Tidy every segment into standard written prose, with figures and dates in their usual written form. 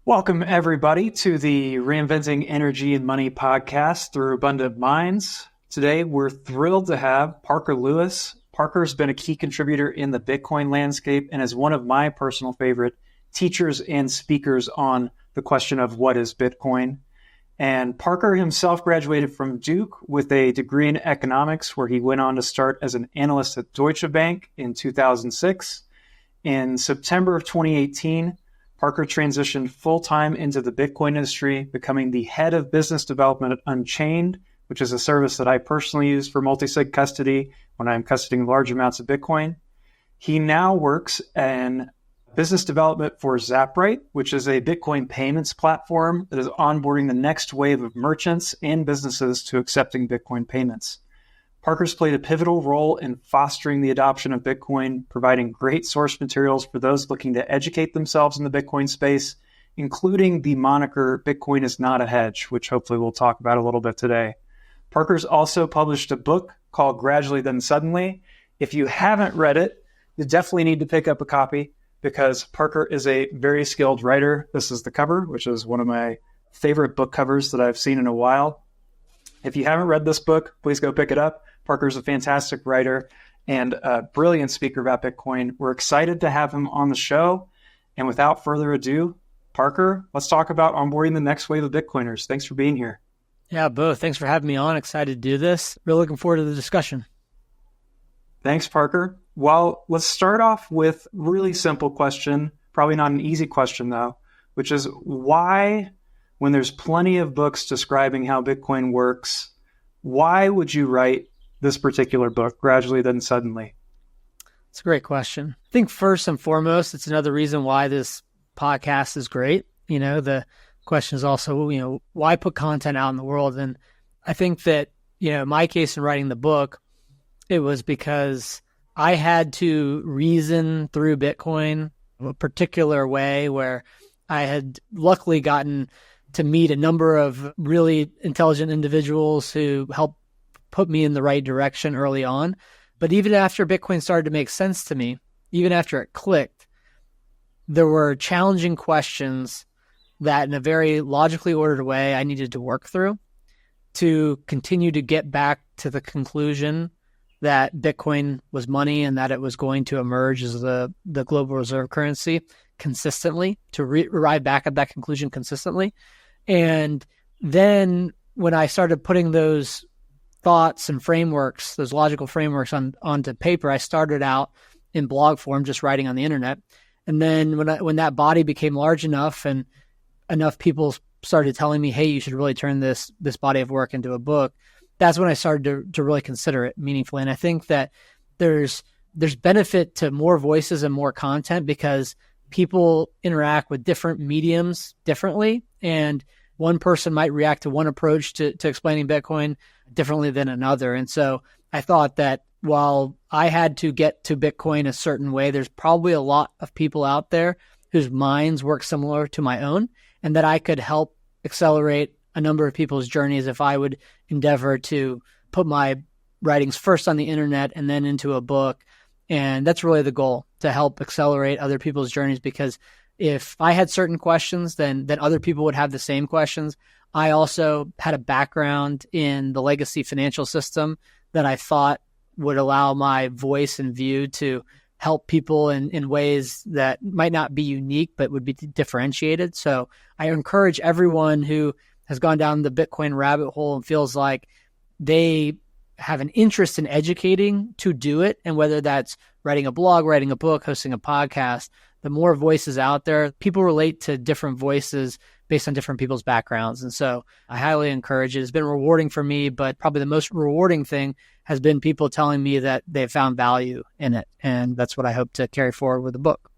Welcome, everybody, to the Reinventing Energy and Money podcast through Abundant Minds. Today, we're thrilled to have Parker Lewis. Parker's been a key contributor in the Bitcoin landscape and is one of my personal favorite teachers and speakers on the question of what is Bitcoin. And Parker himself graduated from Duke with a degree in economics, where he went on to start as an analyst at Deutsche Bank in 2006. In September of 2018, Parker transitioned full-time into the Bitcoin industry, becoming the head of business development at Unchained, which is a service that I personally use for multi-sig custody when I'm custodying large amounts of Bitcoin. He now works in business development for Zaprite, which is a Bitcoin payments platform that is onboarding the next wave of merchants and businesses to accepting Bitcoin payments. Parker's played a pivotal role in fostering the adoption of Bitcoin, providing great source materials for those looking to educate themselves in the Bitcoin space, including the moniker Bitcoin is not a hedge, which hopefully we'll talk about a little bit today. Parker's also published a book called Gradually Then Suddenly. If you haven't read it, you definitely need to pick up a copy because Parker is a very skilled writer. This is the cover, which is one of my favorite book covers that I've seen in a while. If you haven't read this book, please go pick it up. Parker's a fantastic writer and a brilliant speaker about Bitcoin. We're excited to have him on the show. And without further ado, Parker, let's talk about onboarding the next wave of Bitcoiners. Thanks for being here. Yeah, Bo, thanks for having me on. Excited to do this. Really looking forward to the discussion. Thanks, Parker. Well, let's start off with a really simple question, probably not an easy question though, which is why, when there's plenty of books describing how Bitcoin works, why would you write this particular book, Gradually Then Suddenly? It's a great question. I think first and foremost, it's another reason why this podcast is great. The question is also, why put content out in the world? And I think that, in my case in writing the book, it was because I had to reason through Bitcoin a particular way where I had luckily gotten to meet a number of really intelligent individuals who helped put me in the right direction early on. But even after Bitcoin started to make sense to me, even after it clicked, there were challenging questions that in a very logically ordered way I needed to work through to continue to get back to the conclusion that Bitcoin was money and that it was going to emerge as the global reserve currency consistently, to arrive back at that conclusion consistently. And then when I started putting those thoughts and frameworks, those logical frameworks onto paper, I started out in blog form, just writing on the internet. And then when that body became large enough and enough people started telling me, hey, you should really turn this body of work into a book, that's when I started to really consider it meaningfully. And I think that there's benefit to more voices and more content because people interact with different mediums differently. And one person might react to one approach to explaining Bitcoin differently than another. And so I thought that while I had to get to Bitcoin a certain way, there's probably a lot of people out there whose minds work similar to my own, and that I could help accelerate a number of people's journeys if I would endeavor to put my writings first on the internet and then into a book. And that's really the goal, to help accelerate other people's journeys, because if I had certain questions, then other people would have the same questions. I also had a background in the legacy financial system that I thought would allow my voice and view to help people in ways that might not be unique, but would be differentiated. So I encourage everyone who has gone down the Bitcoin rabbit hole and feels like they have an interest in educating to do it. And whether that's writing a blog, writing a book, hosting a podcast, the more voices out there, people relate to different voices based on different people's backgrounds. And so I highly encourage it. It's been rewarding for me, but probably the most rewarding thing has been people telling me that they've found value in it. And that's what I hope to carry forward with the book.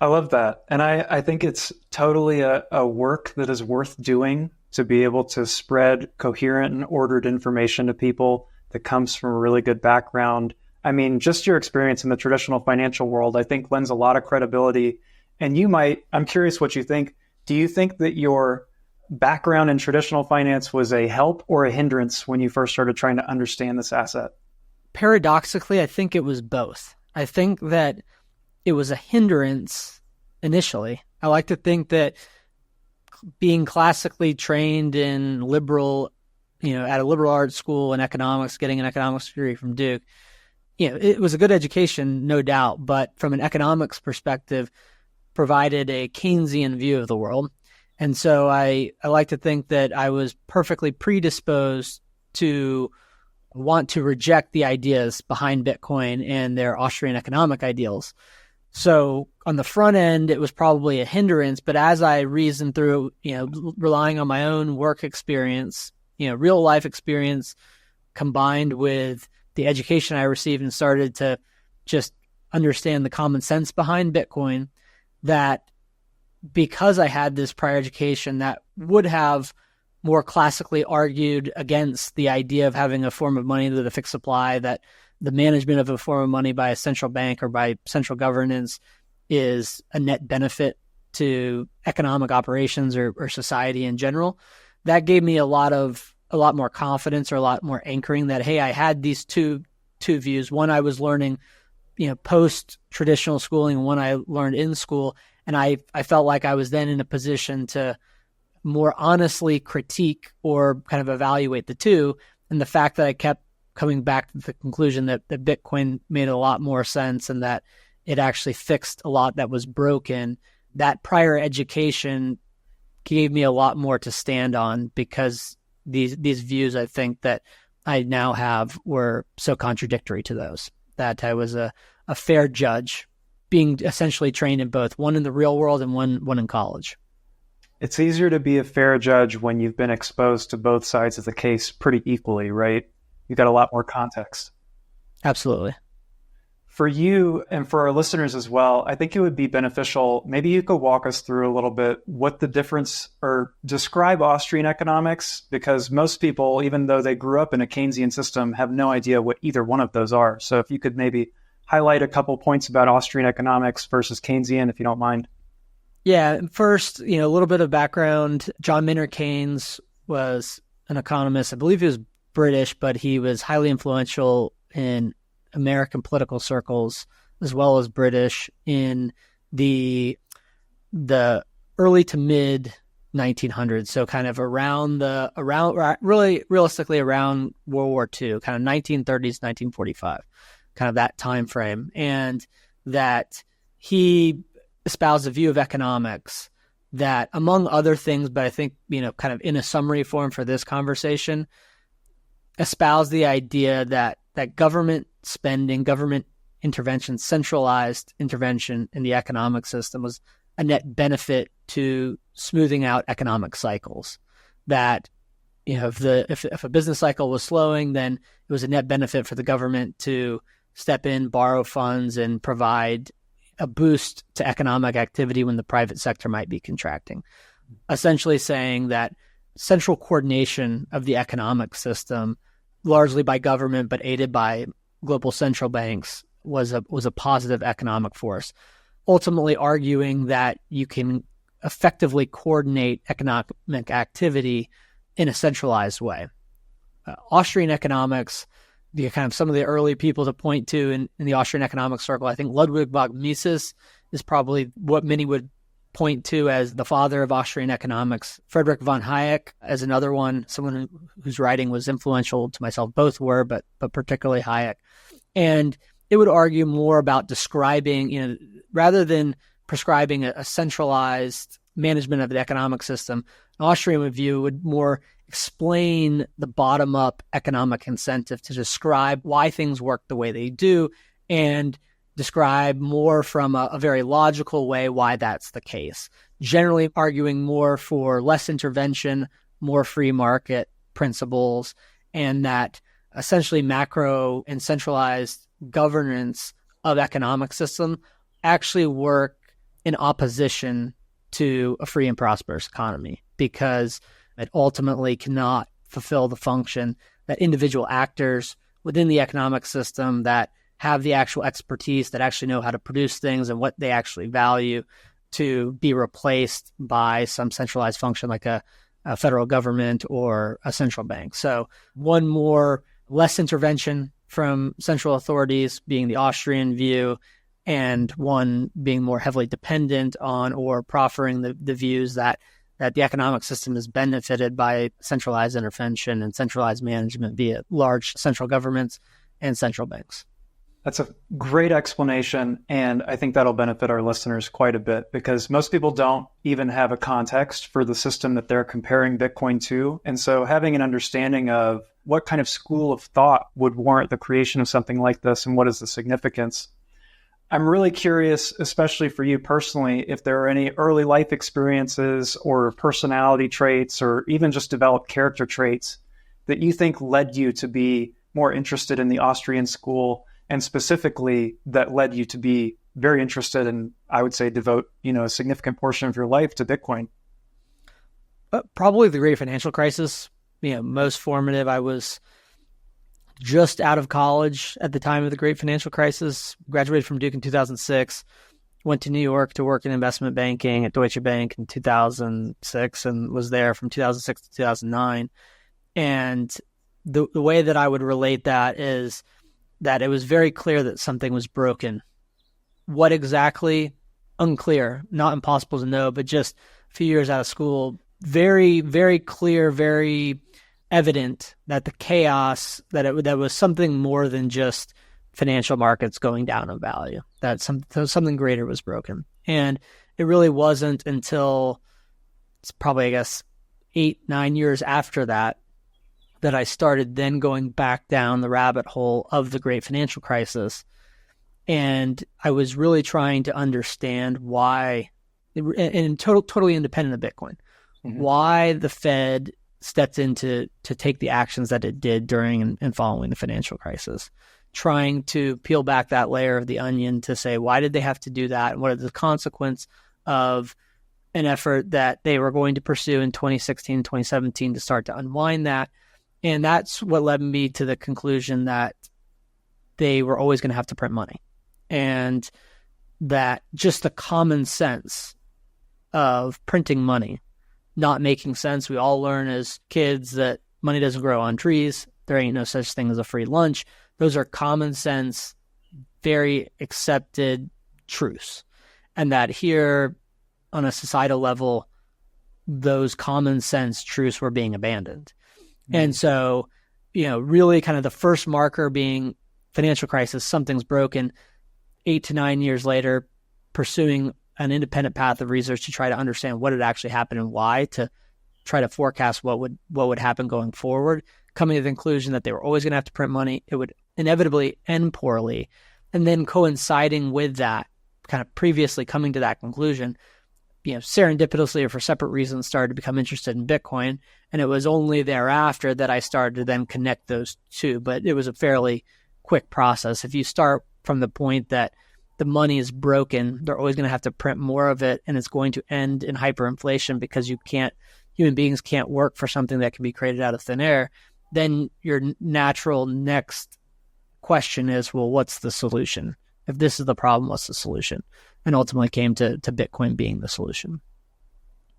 I love that. And I think it's totally a work that is worth doing, to be able to spread coherent and ordered information to people that comes from a really good background. I mean, just your experience in the traditional financial world, I think lends a lot of credibility. And I'm curious what you think. Do you think that your background in traditional finance was a help or a hindrance when you first started trying to understand this asset? Paradoxically, I think it was both. I think that it was a hindrance initially. I like to think that being classically trained in liberal, at a liberal arts school in economics, getting an economics degree from Duke, it was a good education, no doubt, but from an economics perspective, provided a Keynesian view of the world. And so I like to think that I was perfectly predisposed to want to reject the ideas behind Bitcoin and their Austrian economic ideals. So on the front end, it was probably a hindrance, but as I reasoned through, relying on my own work experience, real life experience combined with the education I received and started to just understand the common sense behind Bitcoin, that because I had this prior education that would have more classically argued against the idea of having a form of money with a fixed supply, that the management of a form of money by a central bank or by central governance is a net benefit to economic operations or society in general. That gave me a lot more confidence, or a lot more anchoring that, hey, I had these two views. One I was learning, post traditional schooling, and one I learned in school. And I felt like I was then in a position to more honestly critique or kind of evaluate the two. And the fact that I kept coming back to the conclusion that Bitcoin made a lot more sense and that it actually fixed a lot that was broken, that prior education gave me a lot more to stand on, because these views I think that I now have were so contradictory to those, that I was a fair judge, being essentially trained in both, one in the real world and one in college. It's easier to be a fair judge when you've been exposed to both sides of the case pretty equally, right? You've got a lot more context. Absolutely. For you and for our listeners as well, I think it would be beneficial. Maybe you could walk us through a little bit what the difference, or describe Austrian economics, because most people, even though they grew up in a Keynesian system, have no idea what either one of those are. So if you could maybe highlight a couple points about Austrian economics versus Keynesian, if you don't mind. Yeah. First, a little bit of background. John Maynard Keynes was an economist. I believe he was British, but he was highly influential in American political circles as well as British in the early to mid 1900s. So kind of around really realistically around World War II, kind of 1930s, 1945, kind of that time frame. And that he espoused a view of economics that, among other things, but I think, kind of in a summary form for this conversation, espoused the idea that government spending, government intervention, centralized intervention in the economic system was a net benefit to smoothing out economic cycles. That, if a business cycle was slowing, then it was a net benefit for the government to step in, borrow funds, and provide a boost to economic activity when the private sector might be contracting. Essentially saying that central coordination of the economic system, largely by government but aided by global central banks, was a positive economic force. Ultimately arguing that you can effectively coordinate economic activity in a centralized way. Austrian economics, the kind of some of the early people to point to in the Austrian economic circle, I think Ludwig von Mises is probably what many would point to as the father of Austrian economics. Friedrich von Hayek as another one, someone whose writing was influential to myself. Both were, but particularly Hayek. And it would argue more about describing, rather than prescribing a centralized management of the economic system, an Austrian view would more explain the bottom-up economic incentive to describe why things work the way they do, and describe more from a very logical way why that's the case. Generally arguing more for less intervention, more free market principles, and that essentially macro and centralized governance of economic system actually work in opposition to a free and prosperous economy, because it ultimately cannot fulfill the function that individual actors within the economic system that have the actual expertise, that actually know how to produce things and what they actually value, to be replaced by some centralized function like a federal government or a central bank. So one more, less intervention from central authorities being the Austrian view, and one being more heavily dependent on or proffering the views that the economic system is benefited by centralized intervention and centralized management via large central governments and central banks. That's a great explanation, and I think that'll benefit our listeners quite a bit because most people don't even have a context for the system that they're comparing Bitcoin to. And so having an understanding of what kind of school of thought would warrant the creation of something like this and what is the significance. I'm really curious, especially for you personally, if there are any early life experiences or personality traits or even just developed character traits that you think led you to be more interested in the Austrian school, and specifically that led you to be very interested and I would say devote, a significant portion of your life to Bitcoin. Probably the great financial crisis, most formative. I was just out of college at the time of the great financial crisis, graduated from Duke in 2006, went to New York to work in investment banking at Deutsche Bank in 2006 and was there from 2006 to 2009. And the way that I would relate that is that it was very clear that something was broken. What exactly? Unclear, not impossible to know, but just a few years out of school, very, very clear, very evident that the chaos, that was something more than just financial markets going down in value, that something greater was broken. And it really wasn't until it's probably, 8-9 years after that I started then going back down the rabbit hole of the great financial crisis. And I was really trying to understand why, and totally independent of Bitcoin, why the Fed stepped in to take the actions that it did during and following the financial crisis, trying to peel back that layer of the onion to say, why did they have to do that? And what are the consequences of an effort that they were going to pursue in 2016, 2017 to start to unwind that? And that's what led me to the conclusion that they were always going to have to print money. And that just the common sense of printing money not making sense. We all learn as kids that money doesn't grow on trees. There ain't no such thing as a free lunch. Those are common sense, very accepted truths. And that here on a societal level, those common sense truths were being abandoned. And so, really kind of the first marker being financial crisis, something's broken. 8 to 9 years later, pursuing an independent path of research to try to understand what had actually happened and why, to try to forecast what would happen going forward, coming to the conclusion that they were always going to have to print money. It would inevitably end poorly. And then coinciding with that, kind of previously coming to that conclusion, serendipitously or for separate reasons, started to become interested in Bitcoin. And it was only thereafter that I started to then connect those two. But it was a fairly quick process. If you start from the point that the money is broken, they're always going to have to print more of it, and it's going to end in hyperinflation because human beings can't work for something that can be created out of thin air, then your natural next question is, well, what's the solution? If this is the problem, what's the solution? And ultimately came to Bitcoin being the solution.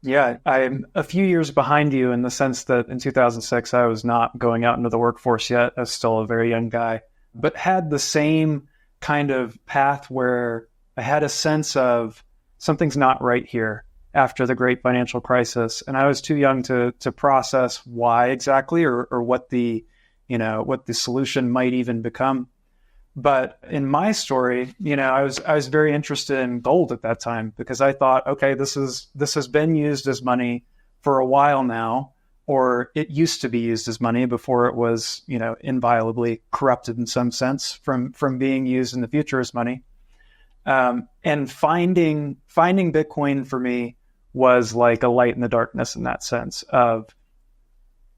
Yeah, I'm a few years behind you in the sense that in 2006, I was not going out into the workforce yet. I was still a very young guy, but had the same kind of path where I had a sense of something's not right here after the great financial crisis. And I was too young to process why exactly or what the solution might even become. But in my story, I was very interested in gold at that time because I thought, okay, this has been used as money for a while now, or it used to be used as money before it was, inviolably corrupted in some sense from being used in the future as money. And finding Bitcoin for me was like a light in the darkness in that sense of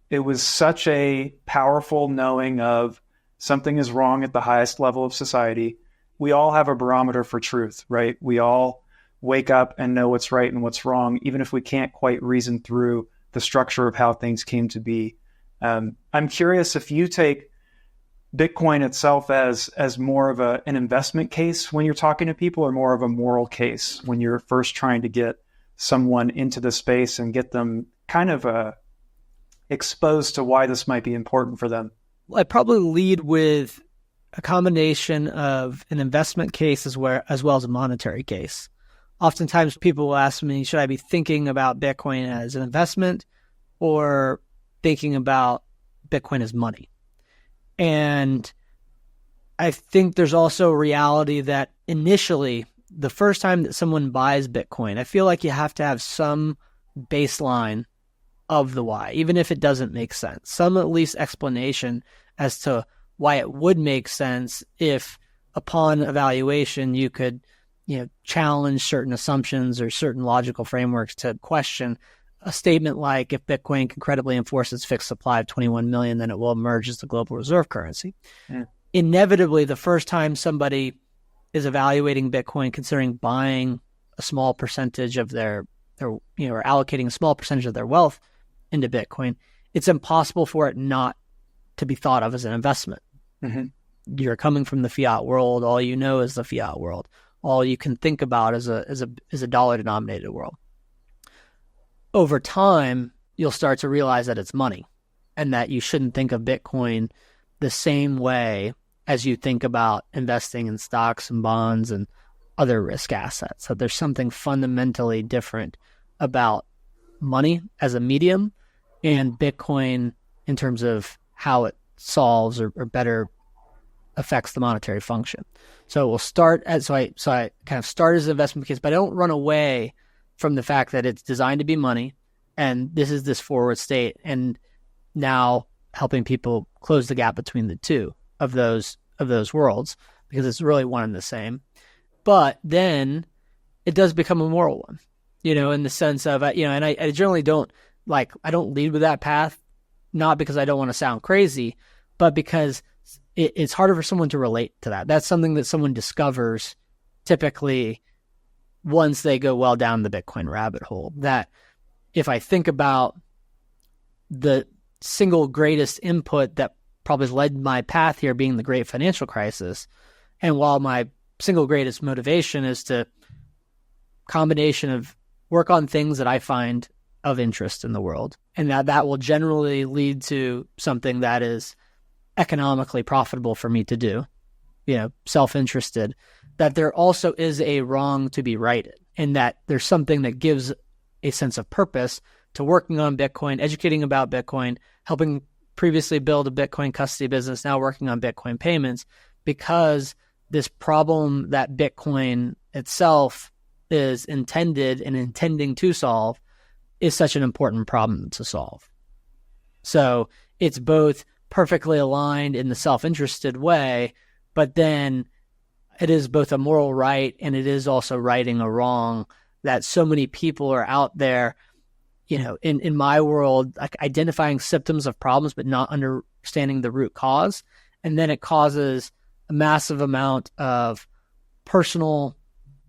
it was such a powerful knowing of something is wrong at the highest level of society. We all have a barometer for truth, right? We all wake up and know what's right and what's wrong, even if we can't quite reason through the structure of how things came to be. I'm curious if you take Bitcoin itself as more of an investment case when you're talking to people, or more of a moral case when you're first trying to get someone into the space and get them kind of exposed to why this might be important for them. I'd probably lead with a combination of an investment case as well as a monetary case. Oftentimes people will ask me, should I be thinking about Bitcoin as an investment or thinking about Bitcoin as money? And I think there's also a reality that initially, the first time that someone buys Bitcoin, I feel like you have to have some baseline of the why, even if it doesn't make sense, some at least explanation as to why it would make sense if upon evaluation you could, challenge certain assumptions or certain logical frameworks to question a statement like, if Bitcoin can credibly enforce its fixed supply of 21 million, then it will emerge as the global reserve currency. Yeah. Inevitably, the first time somebody is evaluating Bitcoin, considering buying a small percentage of their or allocating a small percentage of their wealth into Bitcoin, it's impossible for it not to be thought of as an investment. Mm-hmm. You're coming from the fiat world. All you know is the fiat world. All you can think about is a dollar-denominated world. Over time, you'll start to realize that it's money and that you shouldn't think of Bitcoin the same way as you think about investing in stocks and bonds and other risk assets. So there's something fundamentally different about money as a medium and Bitcoin in terms of how it solves or better affects the monetary function. So we'll start so I kind of start as an investment case, but I don't run away from the fact that it's designed to be money and this is this forward state, and now helping people close the gap between the two of those worlds, because it's really one and the same. But then it does become a moral one, in the sense of, and I generally don't lead with that path, not because I don't want to sound crazy, but because it's harder for someone to relate to that. That's something that someone discovers typically once they go well down the Bitcoin rabbit hole. That if I think about the single greatest input that probably led my path here being the great financial crisis, and while my single greatest motivation is to combination of work on things that I find of interest in the world, and that will generally lead to something that is economically profitable for me to do, self-interested, that there also is a wrong to be righted, and that there's something that gives a sense of purpose to working on Bitcoin, educating about Bitcoin, helping previously build a Bitcoin custody business, now working on Bitcoin payments, because this problem that Bitcoin itself is intended and intending to solve is such an important problem to solve. So it's both perfectly aligned in the self-interested way, but then it is both a moral right and it is also righting a wrong that so many people are out there, in my world, like identifying symptoms of problems, but not understanding the root cause. And then it causes a massive amount of personal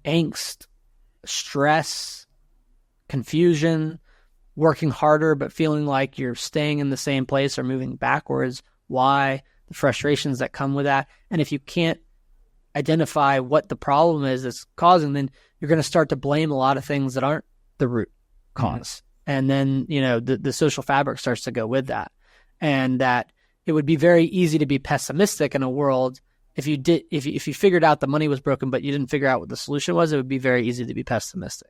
angst, stress, confusion, working harder, but feeling like you're staying in the same place or moving backwards. Why? The frustrations that come with that. And if you can't identify what the problem is that's causing, then you're going to start to blame a lot of things that aren't the root cause. Mm-hmm. And then, the social fabric starts to go with that. And that it would be very easy to be pessimistic in a world. If you figured out the money was broken, but you didn't figure out what the solution was, it would be very easy to be pessimistic.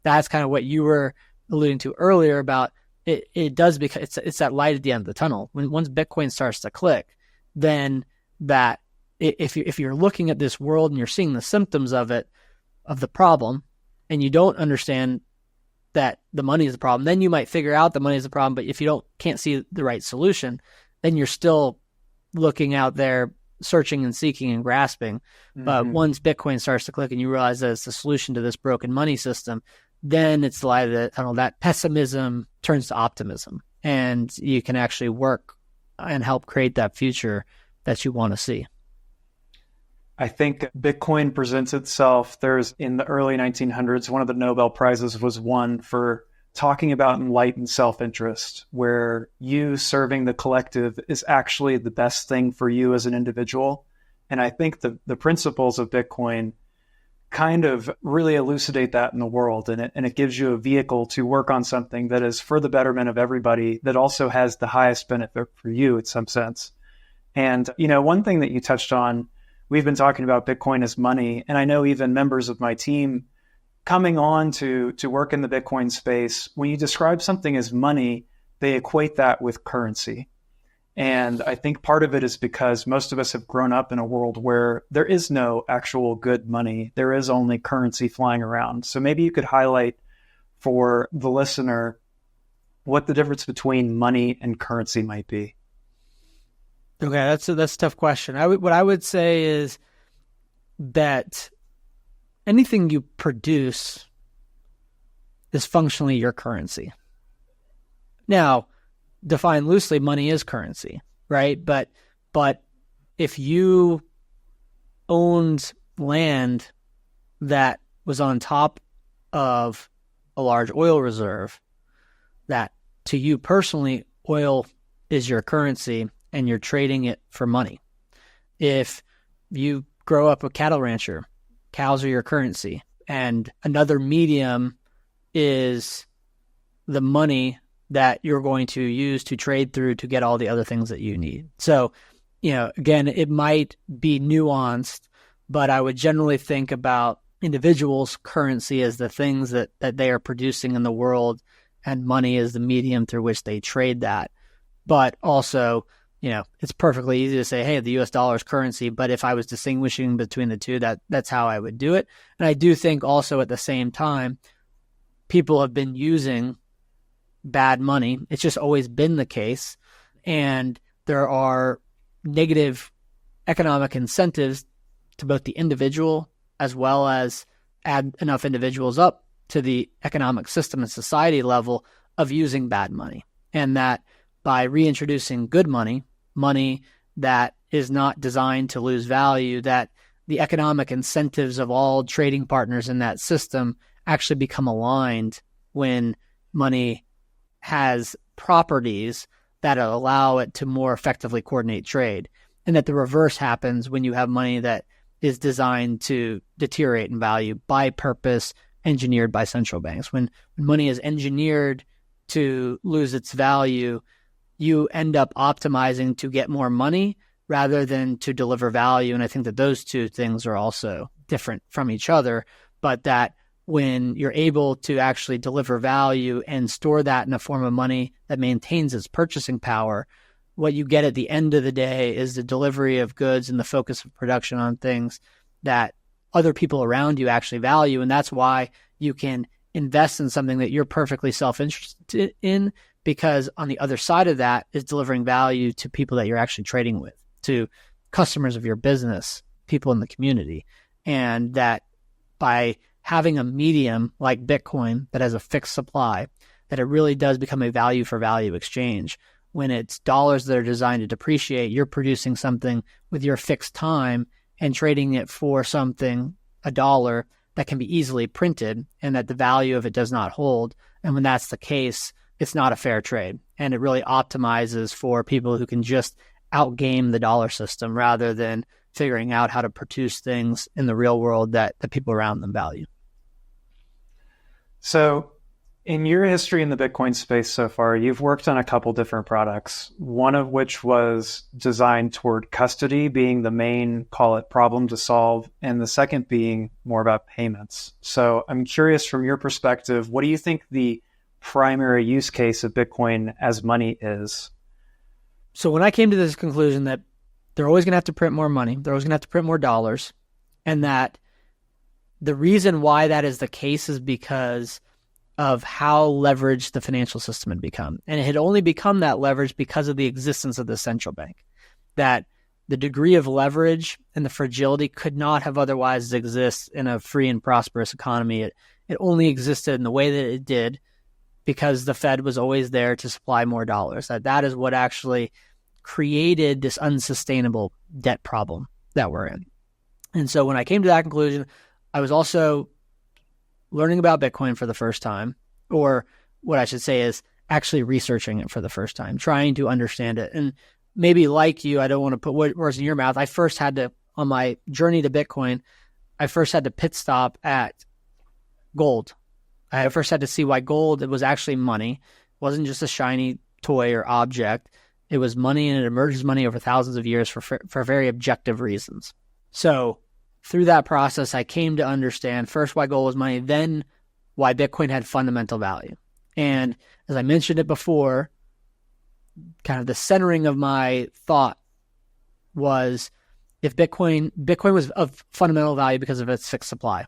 That's kind of what you were alluding to earlier about it. It does, because it's that light at the end of the tunnel. Once Bitcoin starts to click, then that if you're looking at this world and you're seeing the symptoms of the problem, and you don't understand that the money is the problem, then you might figure out the money is the problem. But if you can't see the right solution, then you're still looking out there, searching and seeking and grasping. Mm-hmm. But once Bitcoin starts to click and you realize that it's the solution to this broken money system, then it's the light of the tunnel. That pessimism turns to optimism, and you can actually work and help create that future that you want to see. I think Bitcoin presents itself. In the early 1900s, one of the Nobel Prizes was won for talking about enlightened self-interest, where you serving the collective is actually the best thing for you as an individual. And I think the principles of Bitcoin kind of really elucidate that in the world. And it gives you a vehicle to work on something that is for the betterment of everybody, that also has the highest benefit for you in some sense. And, one thing that you touched on, we've been talking about Bitcoin as money. And I know even members of my team coming on to work in the Bitcoin space, when you describe something as money, they equate that with currency. And I think part of it is because most of us have grown up in a world where there is no actual good money. There is only currency flying around. So maybe you could highlight for the listener what the difference between money and currency might be. Okay, that's a tough question. What I would say is that anything you produce is functionally your currency. Now, defined loosely, money is currency, right? But if you owned land that was on top of a large oil reserve, that to you personally, oil is your currency and you're trading it for money. If you grow up a cattle rancher, cows are your currency, and another medium is the money that you're going to use to trade through to get all the other things that you need. So, again, it might be nuanced, but I would generally think about individuals' currency as the things that they are producing in the world, and money is the medium through which they trade that. But also, it's perfectly easy to say, hey, the US dollar is currency, but if I was distinguishing between the two, that's how I would do it. And I do think also at the same time, people have been using bad money. It's just always been the case. And there are negative economic incentives to both the individual as well as add enough individuals up to the economic system and society level of using bad money. And that by reintroducing good money, money that is not designed to lose value, that the economic incentives of all trading partners in that system actually become aligned when money has properties that allow it to more effectively coordinate trade, and that the reverse happens when you have money that is designed to deteriorate in value by purpose, engineered by central banks. When money is engineered to lose its value, you end up optimizing to get more money rather than to deliver value. And I think that those two things are also different from each other, but that when you're able to actually deliver value and store that in a form of money that maintains its purchasing power, what you get at the end of the day is the delivery of goods and the focus of production on things that other people around you actually value. And that's why you can invest in something that you're perfectly self-interested in, because on the other side of that is delivering value to people that you're actually trading with, to customers of your business, people in the community. And that by having a medium like Bitcoin that has a fixed supply, that it really does become a value for value exchange. When it's dollars that are designed to depreciate, you're producing something with your fixed time and trading it for something, a dollar, that can be easily printed and that the value of it does not hold. And when that's the case, it's not a fair trade. And it really optimizes for people who can just outgame the dollar system rather than figuring out how to produce things in the real world that the people around them value. So in your history in the Bitcoin space so far, you've worked on a couple different products, one of which was designed toward custody being the main, call it, problem to solve, and the second being more about payments. So I'm curious, from your perspective, what do you think the primary use case of Bitcoin as money is? So when I came to this conclusion that they're always going to have to print more money, they're always going to have to print more dollars, and that the reason why that is the case is because of how leveraged the financial system had become. And it had only become that leverage because of the existence of the central bank. That the degree of leverage and the fragility could not have otherwise exist in a free and prosperous economy. It only existed in the way that it did because the Fed was always there to supply more dollars. That is what actually created this unsustainable debt problem that we're in. And so when I came to that conclusion, I was also learning about Bitcoin for the first time, or what I should say is actually researching it for the first time, trying to understand it. And maybe like you, I don't want to put words in your mouth. I first had to, on my journey to Bitcoin, I first had to pit stop at gold. I first had to see why gold, it was actually money. It wasn't just a shiny toy or object. It was money, and it emerged as money over thousands of years for very objective reasons. So through that process, I came to understand first why gold was money, then why Bitcoin had fundamental value. And as I mentioned it before, kind of the centering of my thought was if Bitcoin was of fundamental value because of its fixed supply,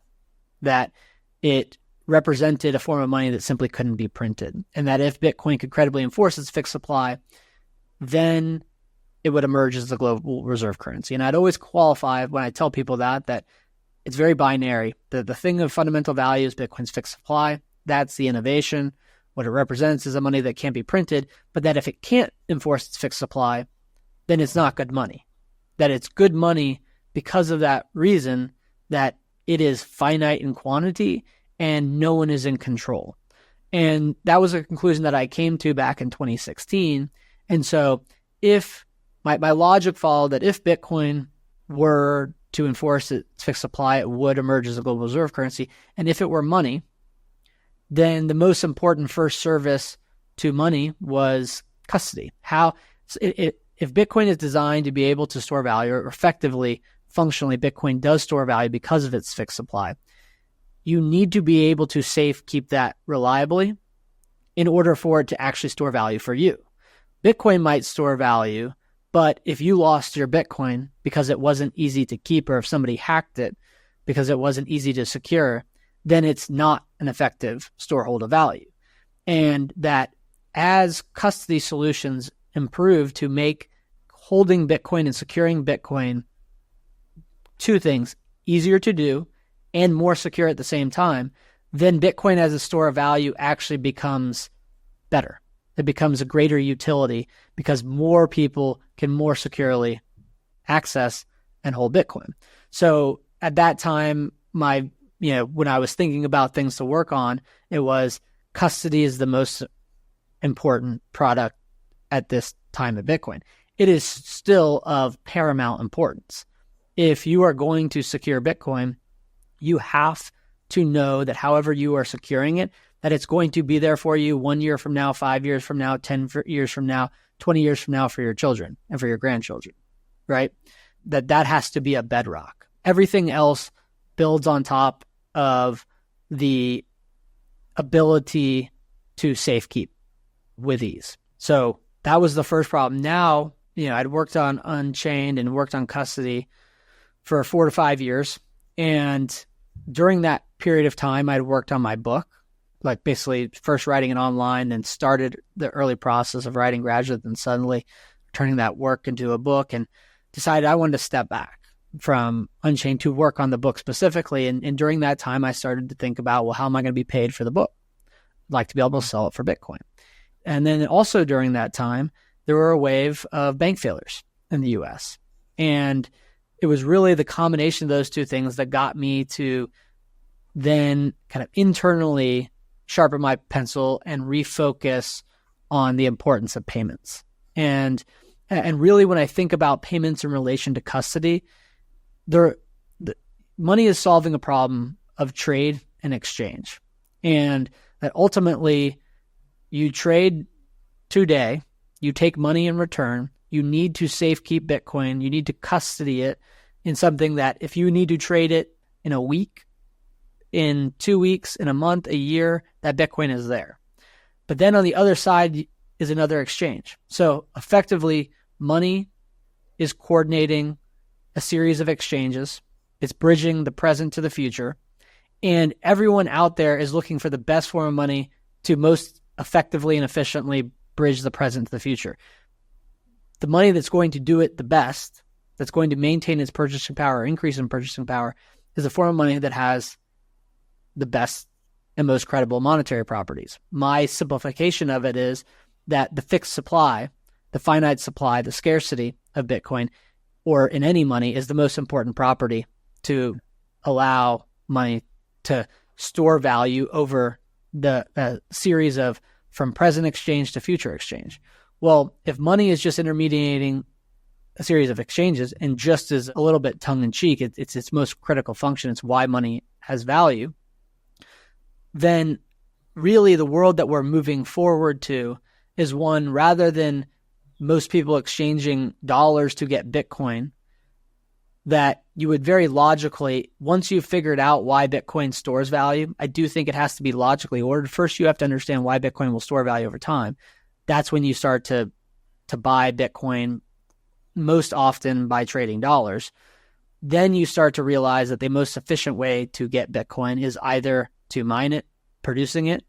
that it represented a form of money that simply couldn't be printed, and that if Bitcoin could credibly enforce its fixed supply, then it would emerge as the global reserve currency. And I'd always qualify when I tell people that it's very binary. The thing of fundamental value is Bitcoin's fixed supply. That's the innovation. What it represents is a money that can't be printed, but that if it can't enforce its fixed supply, then it's not good money. That it's good money because of that reason, that it is finite in quantity and no one is in control. And that was a conclusion that I came to back in 2016. And so if my logic followed that if Bitcoin were to enforce its fixed supply, it would emerge as a global reserve currency. And if it were money, then the most important first service to money was custody. If Bitcoin is designed to be able to store value, or effectively, functionally, Bitcoin does store value because of its fixed supply, you need to be able to keep that reliably in order for it to actually store value for you. Bitcoin might store value, but if you lost your Bitcoin because it wasn't easy to keep, or if somebody hacked it because it wasn't easy to secure, then it's not an effective storehold of value. And that as custody solutions improve to make holding Bitcoin and securing Bitcoin, two things, easier to do and more secure at the same time, then Bitcoin as a store of value actually becomes better. It becomes a greater utility because more people can more securely access and hold Bitcoin. So at that time, when I was thinking about things to work on, it was custody is the most important product at this time of Bitcoin. It is still of paramount importance. If you are going to secure Bitcoin, you have to know that however you are securing it, that it's going to be there for you 1 year from now, 5 years from now, 10 years from now, 20 years from now for your children and for your grandchildren, right? That has to be a bedrock. Everything else builds on top of the ability to safekeep with ease. So that was the first problem. Now, I'd worked on Unchained and worked on custody for 4 to 5 years. And during that period of time, I'd worked on my book, like basically first writing it online, then started the early process of writing gradually, then suddenly turning that work into a book, and decided I wanted to step back from Unchained to work on the book specifically. And during that time, I started to think about, well, how am I going to be paid for the book? I'd like to be able to sell it for Bitcoin. And then also during that time, there were a wave of bank failures in the US. And it was really the combination of those two things that got me to then kind of internally sharpen my pencil and refocus on the importance of payments. And really, when I think about payments in relation to custody, the money is solving a problem of trade and exchange. And that ultimately, you trade today, you take money in return, you need to safekeep Bitcoin, you need to custody it in something that if you need to trade it in a week, in 2 weeks, in a month, a year, that Bitcoin is there. But then on the other side is another exchange. So effectively, money is coordinating a series of exchanges. It's bridging the present to the future. And everyone out there is looking for the best form of money to most effectively and efficiently bridge the present to the future. The money that's going to do it the best, that's going to maintain its purchasing power or increase in purchasing power, is a form of money that has the best and most credible monetary properties. My simplification of it is that the fixed supply, the finite supply, the scarcity of Bitcoin, or in any money, is the most important property to allow money to store value over the series of from present exchange to future exchange. Well, if money is just intermediating a series of exchanges and just is a little bit tongue-in-cheek, it's its most critical function, it's why money has value, then really the world that we're moving forward to is one, rather than most people exchanging dollars to get Bitcoin, that you would very logically, once you've figured out why Bitcoin stores value, I do think it has to be logically ordered. First, you have to understand why Bitcoin will store value over time. That's when you start to buy Bitcoin, most often by trading dollars. Then you start to realize that the most efficient way to get Bitcoin is either to mine it, producing it,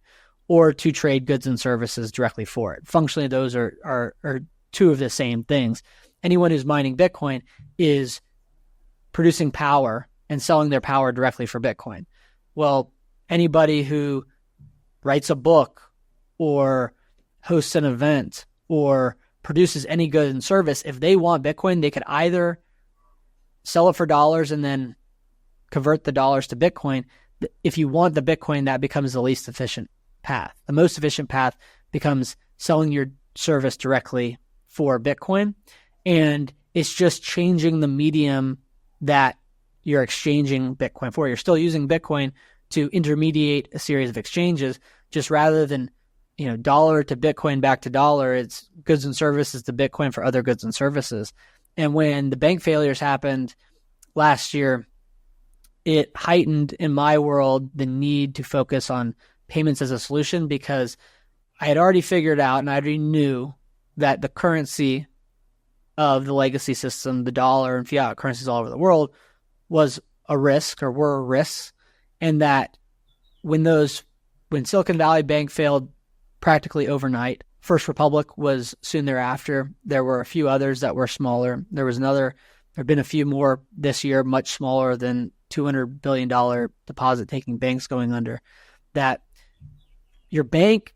or to trade goods and services directly for it. Functionally, those are two of the same things. Anyone who's mining Bitcoin is producing power and selling their power directly for Bitcoin. Well, anybody who writes a book or hosts an event or produces any good and service, if they want Bitcoin, they could either sell it for dollars and then convert the dollars to Bitcoin. If you want the Bitcoin, that becomes the least efficient path. The most efficient path becomes selling your service directly for Bitcoin. And it's just changing the medium that you're exchanging Bitcoin for. You're still using Bitcoin to intermediate a series of exchanges, just rather than, dollar to Bitcoin back to dollar, it's goods and services to Bitcoin for other goods and services. And when the bank failures happened last year, it heightened in my world the need to focus on payments as a solution, because I had already figured out and I already knew that the currency of the legacy system, the dollar and fiat currencies all over the world, was a risk, or were risks, and that when Silicon Valley Bank failed practically overnight, First Republic was soon thereafter. There were a few others that were smaller. There have been a few more this year, much smaller than $200 billion deposit taking banks going under. That your bank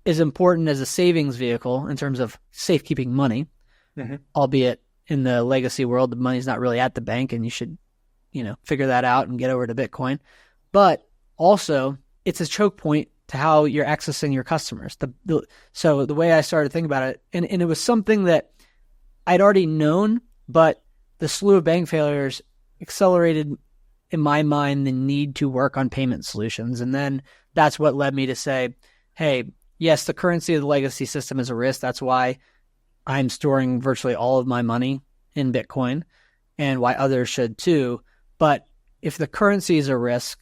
is important as a savings vehicle in terms of safekeeping money, albeit in the legacy world, the money's not really at the bank, and you should, figure that out and get over to Bitcoin. But also, it's a choke point to how you're accessing your customers. So the way I started thinking about it, and it was something that I'd already known, but the slew of bank failures accelerated, in my mind, the need to work on payment solutions. And then that's what led me to say, hey, yes, the currency of the legacy system is a risk. That's why I'm storing virtually all of my money in Bitcoin, and why others should too. But if the currency is a risk,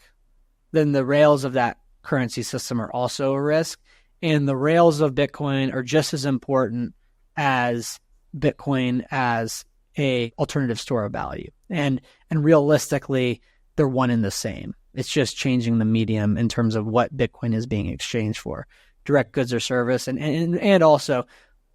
then the rails of that currency system are also a risk. And the rails of Bitcoin are just as important as Bitcoin as a alternative store of value. And realistically, they're one and the same. It's just changing the medium in terms of what Bitcoin is being exchanged for, direct goods or service, and also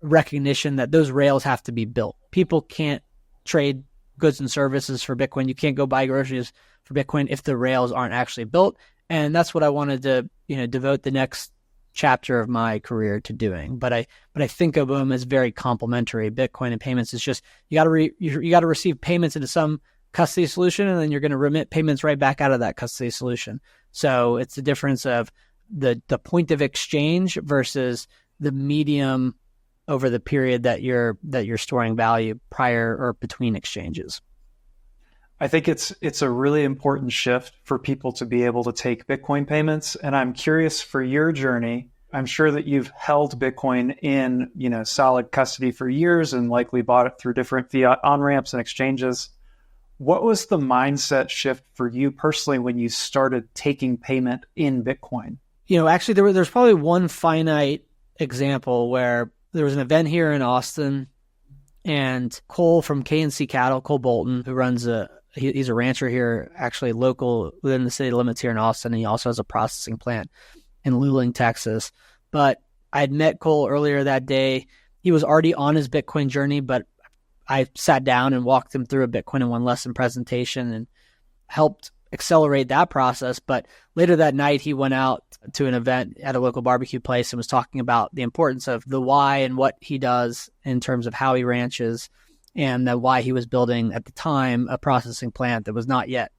recognition that those rails have to be built. People can't trade goods and services for Bitcoin. You can't go buy groceries for Bitcoin if the rails aren't actually built. And that's what I wanted to, devote the next chapter of my career to doing. But I think of them as very complementary. Bitcoin and payments is just, you got to receive payments into some custody solution, and then you're going to remit payments right back out of that custody solution. So it's the difference of the point of exchange versus the medium over the period that you're storing value prior or between exchanges. I think it's a really important shift for people to be able to take Bitcoin payments. And I'm curious for your journey. I'm sure that you've held Bitcoin in, solid custody for years and likely bought it through different fiat on-ramps and exchanges. What was the mindset shift for you personally when you started taking payment in Bitcoin? Actually, there's probably one finite example where there was an event here in Austin, and Cole from K&C Cattle, Cole Bolton, who runs he's a rancher here, actually local within the city limits here in Austin. And he also has a processing plant in Luling, Texas. But I had met Cole earlier that day. He was already on his Bitcoin journey, but I sat down and walked him through a Bitcoin in one lesson presentation and helped accelerate that process. But later that night, he went out to an event at a local barbecue place and was talking about the importance of the why and what he does in terms of how he ranches, and the why he was building at the time a processing plant that was not yet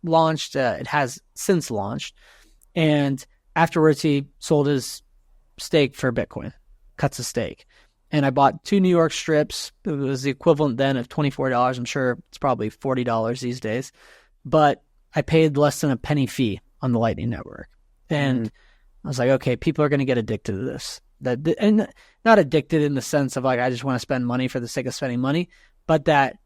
launched. It has since launched. And afterwards, he sold his steak for Bitcoin, cuts of steak. And I bought 2 New York strips. It was the equivalent then of $24. I'm sure it's probably $40 these days. But I paid less than a penny fee on the Lightning Network. And I was like, okay, people are going to get addicted to this. And not addicted in the sense of like, I just want to spend money for the sake of spending money, but that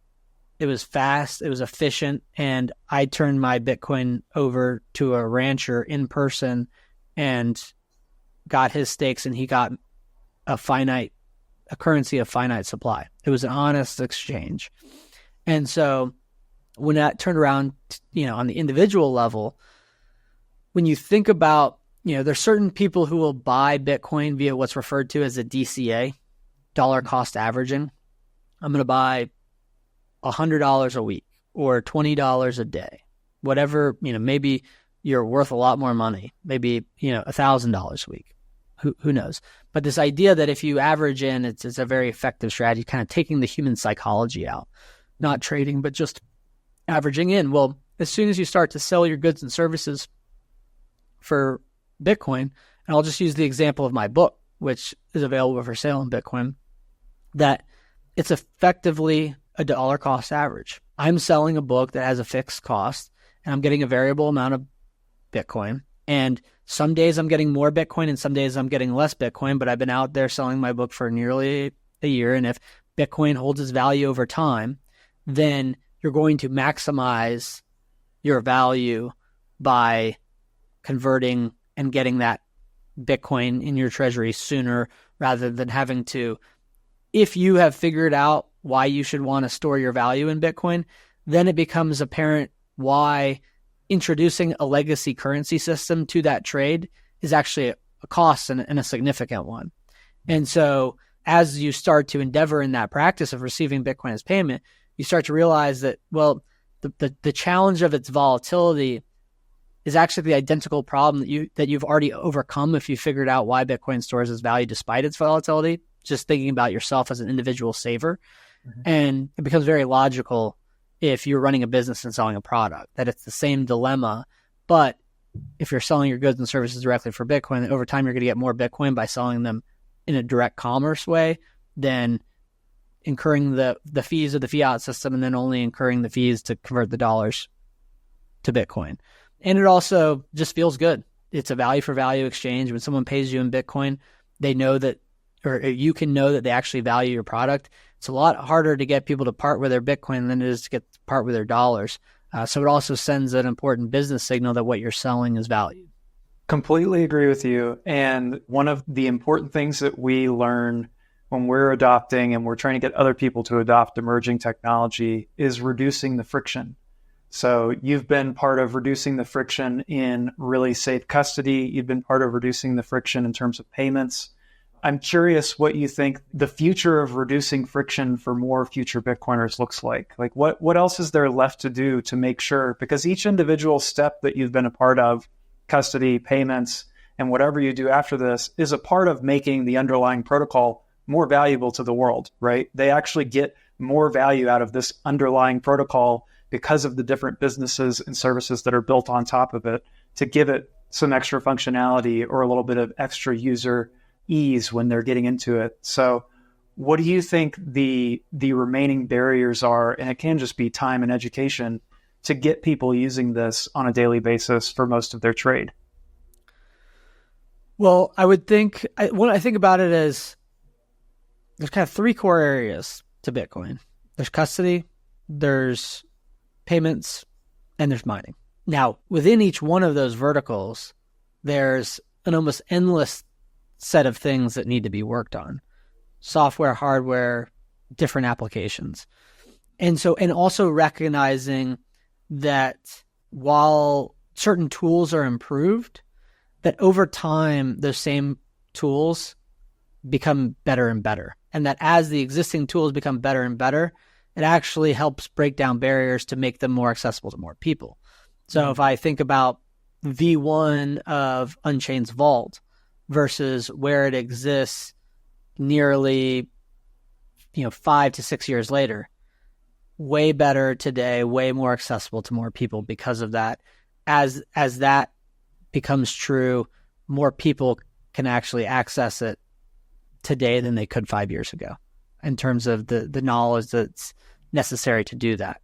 it was fast, it was efficient, and I turned my Bitcoin over to a rancher in person and got his stakes, and he got a currency of finite supply. It was an honest exchange. And so when that turned around, on the individual level, when you think about, there's certain people who will buy Bitcoin via what's referred to as a DCA, dollar cost averaging. I'm going to buy $100 a week or $20 a day, whatever, maybe you're worth a lot more money, maybe, $1,000 a week, who knows? But this idea that if you average in, it's a very effective strategy, kind of taking the human psychology out, not trading, but just averaging in. Well, as soon as you start to sell your goods and services for Bitcoin, and I'll just use the example of my book, which is available for sale in Bitcoin, that it's effectively a dollar cost average. I'm selling a book that has a fixed cost, and I'm getting a variable amount of Bitcoin. And some days I'm getting more Bitcoin and some days I'm getting less Bitcoin, but I've been out there selling my book for nearly a year. And if Bitcoin holds its value over time, then you're going to maximize your value by converting and getting that Bitcoin in your treasury sooner rather than having to. If you have figured out why you should want to store your value in Bitcoin, then it becomes apparent why introducing a legacy currency system to that trade is actually a cost and a significant one. And so as you start to endeavor in that practice of receiving Bitcoin as payment, you start to realize that, well, the challenge of its volatility is actually the identical problem that you've already overcome if you figured out why Bitcoin stores its value despite its volatility, just thinking about yourself as an individual saver. Mm-hmm. And it becomes very logical if you're running a business and selling a product, that it's the same dilemma. But if you're selling your goods and services directly for Bitcoin, then over time you're going to get more Bitcoin by selling them in a direct commerce way than incurring the fees of the fiat system and then only incurring the fees to convert the dollars to Bitcoin. And it also just feels good. It's a value for value exchange. When someone pays you in Bitcoin, they know that, or you can know that they actually value your product. It's a lot harder to get people to part with their Bitcoin than it is to get to part with their dollars. So it also sends an important business signal that what you're selling is valued. Completely agree with you. And one of the important things that we learn when we're adopting and we're trying to get other people to adopt emerging technology is reducing the friction. So you've been part of reducing the friction in really safe custody. You've been part of reducing the friction in terms of payments. I'm curious what you think the future of reducing friction for more future Bitcoiners looks like. Like what else is there left to do to make sure, because each individual step that you've been a part of, custody, payments, and whatever you do after this is a part of making the underlying protocol more valuable to the world, right? They actually get more value out of this underlying protocol because of the different businesses and services that are built on top of it to give it some extra functionality or a little bit of extra user ease when they're getting into it. So what do you think the remaining barriers are? And it can just be time and education to get people using this on a daily basis for most of their trade. Well, I would think, when I think about it as there's kind of three core areas to Bitcoin. There's custody, there's payments, and there's mining. Now, within each one of those verticals, there's an almost endless set of things that need to be worked on. Software, hardware, different applications. And also recognizing that while certain tools are improved, that over time, those same tools become better and better. And that as the existing tools become better and better, it actually helps break down barriers to make them more accessible to more people. So if I think about V1 of Unchained's Vault versus where it exists nearly 5 to 6 years later, way better today, way more accessible to more people because of that. As that becomes true, more people can actually access it today than they could 5 years ago in terms of the knowledge that's necessary to do that.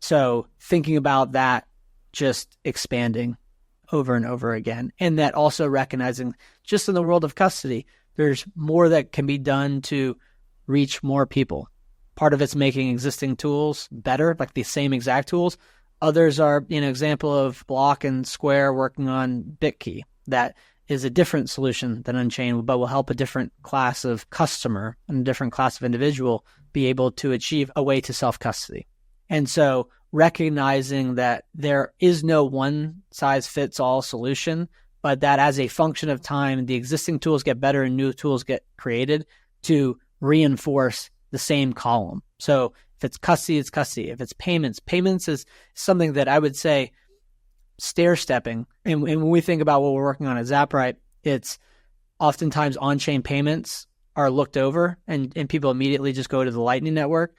So thinking about that, just expanding over and over again, and that also recognizing just in the world of custody, there's more that can be done to reach more people. Part of it's making existing tools better, like the same exact tools. Others are, example of Block and Square working on BitKey. That is a different solution than Unchained, but will help a different class of customer and a different class of individual be able to achieve a way to self-custody. And so recognizing that there is no one-size-fits-all solution, but that as a function of time, the existing tools get better and new tools get created to reinforce the same column. So if it's custody, it's custody. If it's payments is something that I would say stair-stepping. And when we think about what we're working on at Zapright, it's oftentimes on-chain payments are looked over and people immediately just go to the Lightning Network,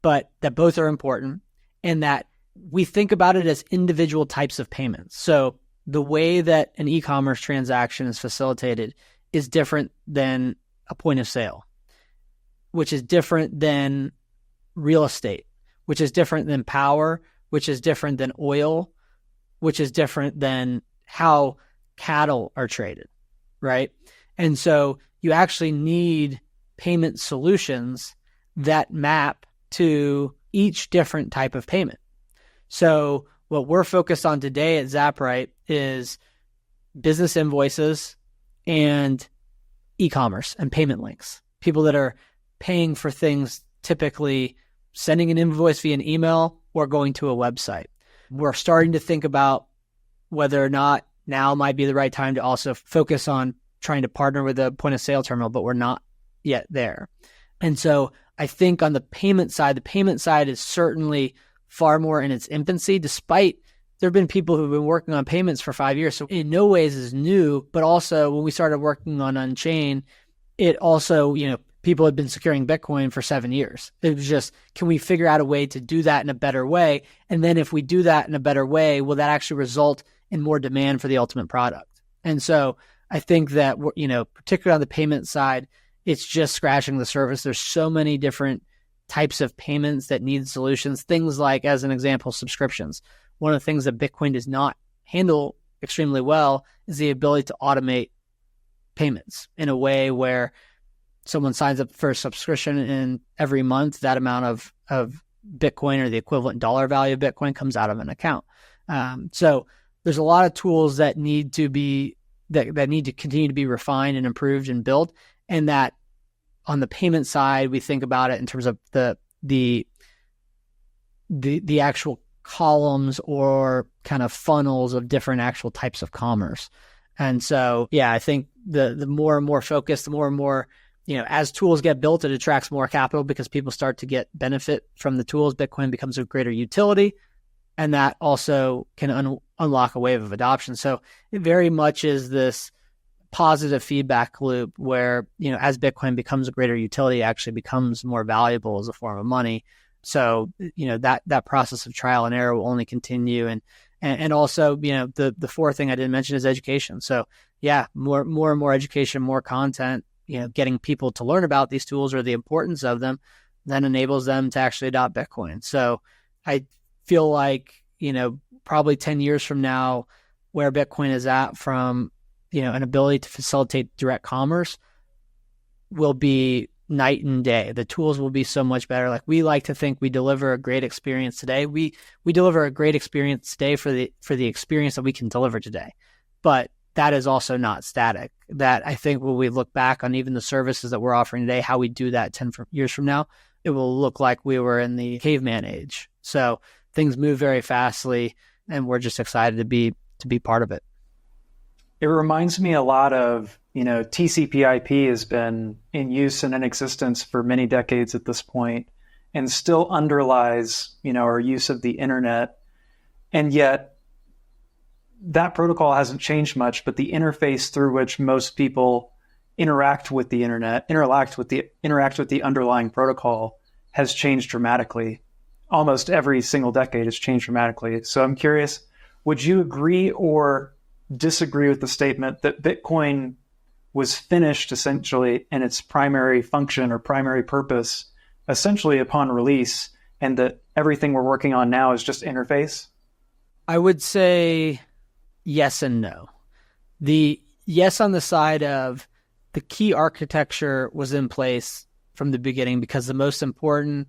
but that both are important and that we think about it as individual types of payments. So the way that an e-commerce transaction is facilitated is different than a point of sale, which is different than real estate, which is different than power, which is different than oil, which is different than how cattle are traded, right? And so you actually need payment solutions that map to each different type of payment. So what we're focused on today at Zapright is business invoices and e-commerce and payment links. People that are paying for things, typically sending an invoice via an email or going to a website. We're starting to think about whether or not now might be the right time to also focus on trying to partner with a point of sale terminal, but we're not yet there. And so I think on the payment side is certainly far more in its infancy, despite there have been people who've been working on payments for 5 years. So in no ways is new, but also when we started working on Unchained, it also, people had been securing Bitcoin for 7 years. It was just, can we figure out a way to do that in a better way? And then if we do that in a better way, will that actually result in more demand for the ultimate product? And so I think that, particularly on the payment side, it's just scratching the surface. There's so many different types of payments that need solutions. Things like, as an example, subscriptions. One of the things that Bitcoin does not handle extremely well is the ability to automate payments in a way where someone signs up for a subscription and every month that amount of Bitcoin or the equivalent dollar value of Bitcoin comes out of an account. So there's a lot of tools that need to be that need to continue to be refined and improved and built. And that on the payment side, we think about it in terms of the actual columns or kind of funnels of different actual types of commerce. And so, I think the more and more focused, the more and more, as tools get built, it attracts more capital because people start to get benefit from the tools. Bitcoin becomes a greater utility, and that also can unlock a wave of adoption. So it very much is this positive feedback loop where, as Bitcoin becomes a greater utility, it actually becomes more valuable as a form of money. So, that process of trial and error will only continue. And also, the fourth thing I didn't mention is education. So more and more education, more content, getting people to learn about these tools or the importance of them, then enables them to actually adopt Bitcoin. So I feel like, probably 10 years from now, where Bitcoin is at from, an ability to facilitate direct commerce will be night and day. The tools will be so much better. Like, we like to think we deliver a great experience today. We deliver a great experience today for the experience that we can deliver today. But that is also not static. That I think when we look back on even the services that we're offering today, how we do that 10 years from now, it will look like we were in the caveman age. So things move very fastly, and we're just excited to be part of it. It reminds me a lot of, TCP/IP has been in use and in existence for many decades at this point, and still underlies, our use of the internet. And yet that protocol hasn't changed much, but the interface through which most people interact with the internet, interact with the underlying protocol has changed dramatically. Almost every single decade has changed dramatically. So I'm curious, would you agree or disagree with the statement that Bitcoin was finished essentially in its primary function or primary purpose essentially upon release, and that everything we're working on now is just interface? I would say yes and no. The yes on the side of the key architecture was in place from the beginning because the most important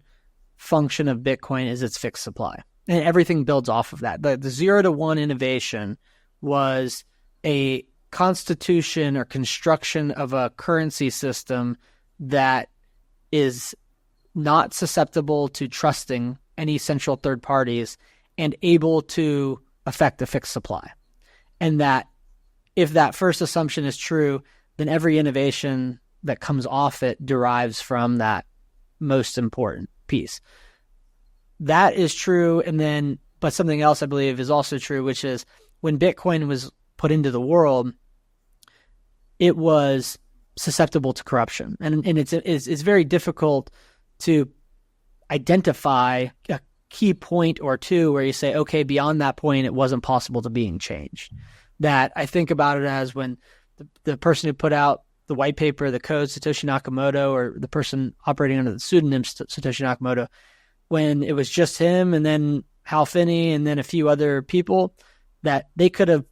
function of Bitcoin is its fixed supply. And everything builds off of that. The 0 to 1 innovation was a constitution or construction of a currency system that is not susceptible to trusting any central third parties and able to affect a fixed supply. And that if that first assumption is true, then every innovation that comes off it derives from that most important piece. That is true. And then, but something else I believe is also true, which is when Bitcoin was put into the world, it was susceptible to corruption. And it's very difficult to identify a key point or two where you say, okay, beyond that point, it wasn't possible to being changed. That I think about it as when the person who put out the white paper, the code, Satoshi Nakamoto, or the person operating under the pseudonym Satoshi Nakamoto, when it was just him and then Hal Finney and then a few other people, that they could have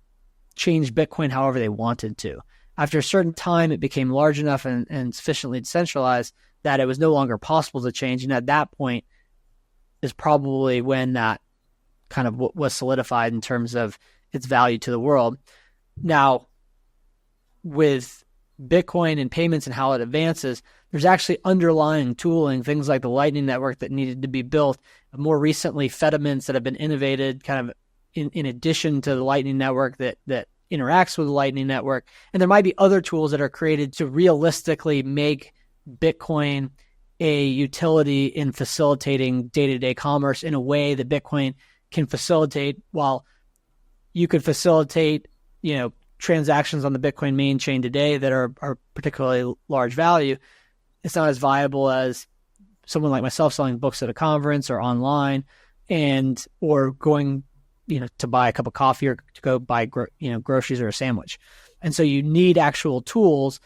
changed Bitcoin however they wanted to. After a certain time, it became large enough and sufficiently decentralized that it was no longer possible to change. And at that point is probably when that kind of was solidified in terms of its value to the world. Now, with Bitcoin and payments and how it advances, there's actually underlying tooling, things like the Lightning Network that needed to be built. More recently, Fediments that have been innovated kind of in addition to the Lightning Network that interacts with the Lightning Network. And there might be other tools that are created to realistically make Bitcoin a utility in facilitating day-to-day commerce in a way that Bitcoin can facilitate. While you could facilitate, transactions on the Bitcoin main chain today that are particularly large value, it's not as viable as someone like myself selling books at a conference or online or going, to buy a cup of coffee or to go buy, groceries or a sandwich. And so you need actual tools.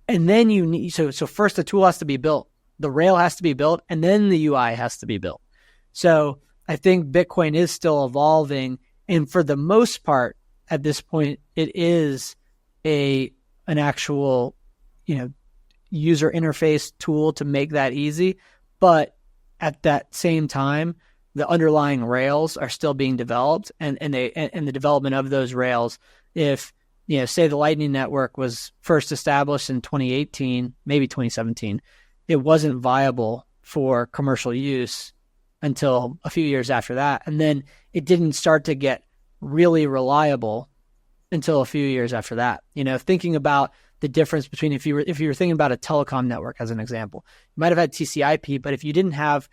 And then you need, so first the tool has to be built, the rail has to be built, and then the UI has to be built. So I think Bitcoin is still evolving. And for the most part, at this point, it is an actual, user interface tool to make that easy. But at that same time, the underlying rails are still being developed, and the development of those rails, if say the Lightning Network was first established in 2018, maybe 2017, it wasn't viable for commercial use until a few years after that, and then it didn't start to get really reliable until a few years after that. Thinking about the difference between if you were thinking about a telecom network as an example, you might have had TCP/IP, but if you didn't have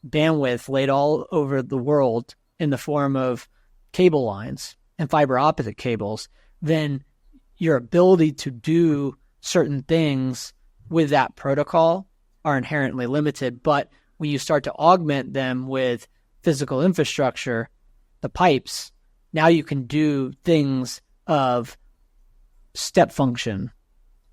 bandwidth laid all over the world in the form of cable lines and fiber optic cables, then your ability to do certain things with that protocol are inherently limited. But when you start to augment them with physical infrastructure, the pipes, now you can do things of step function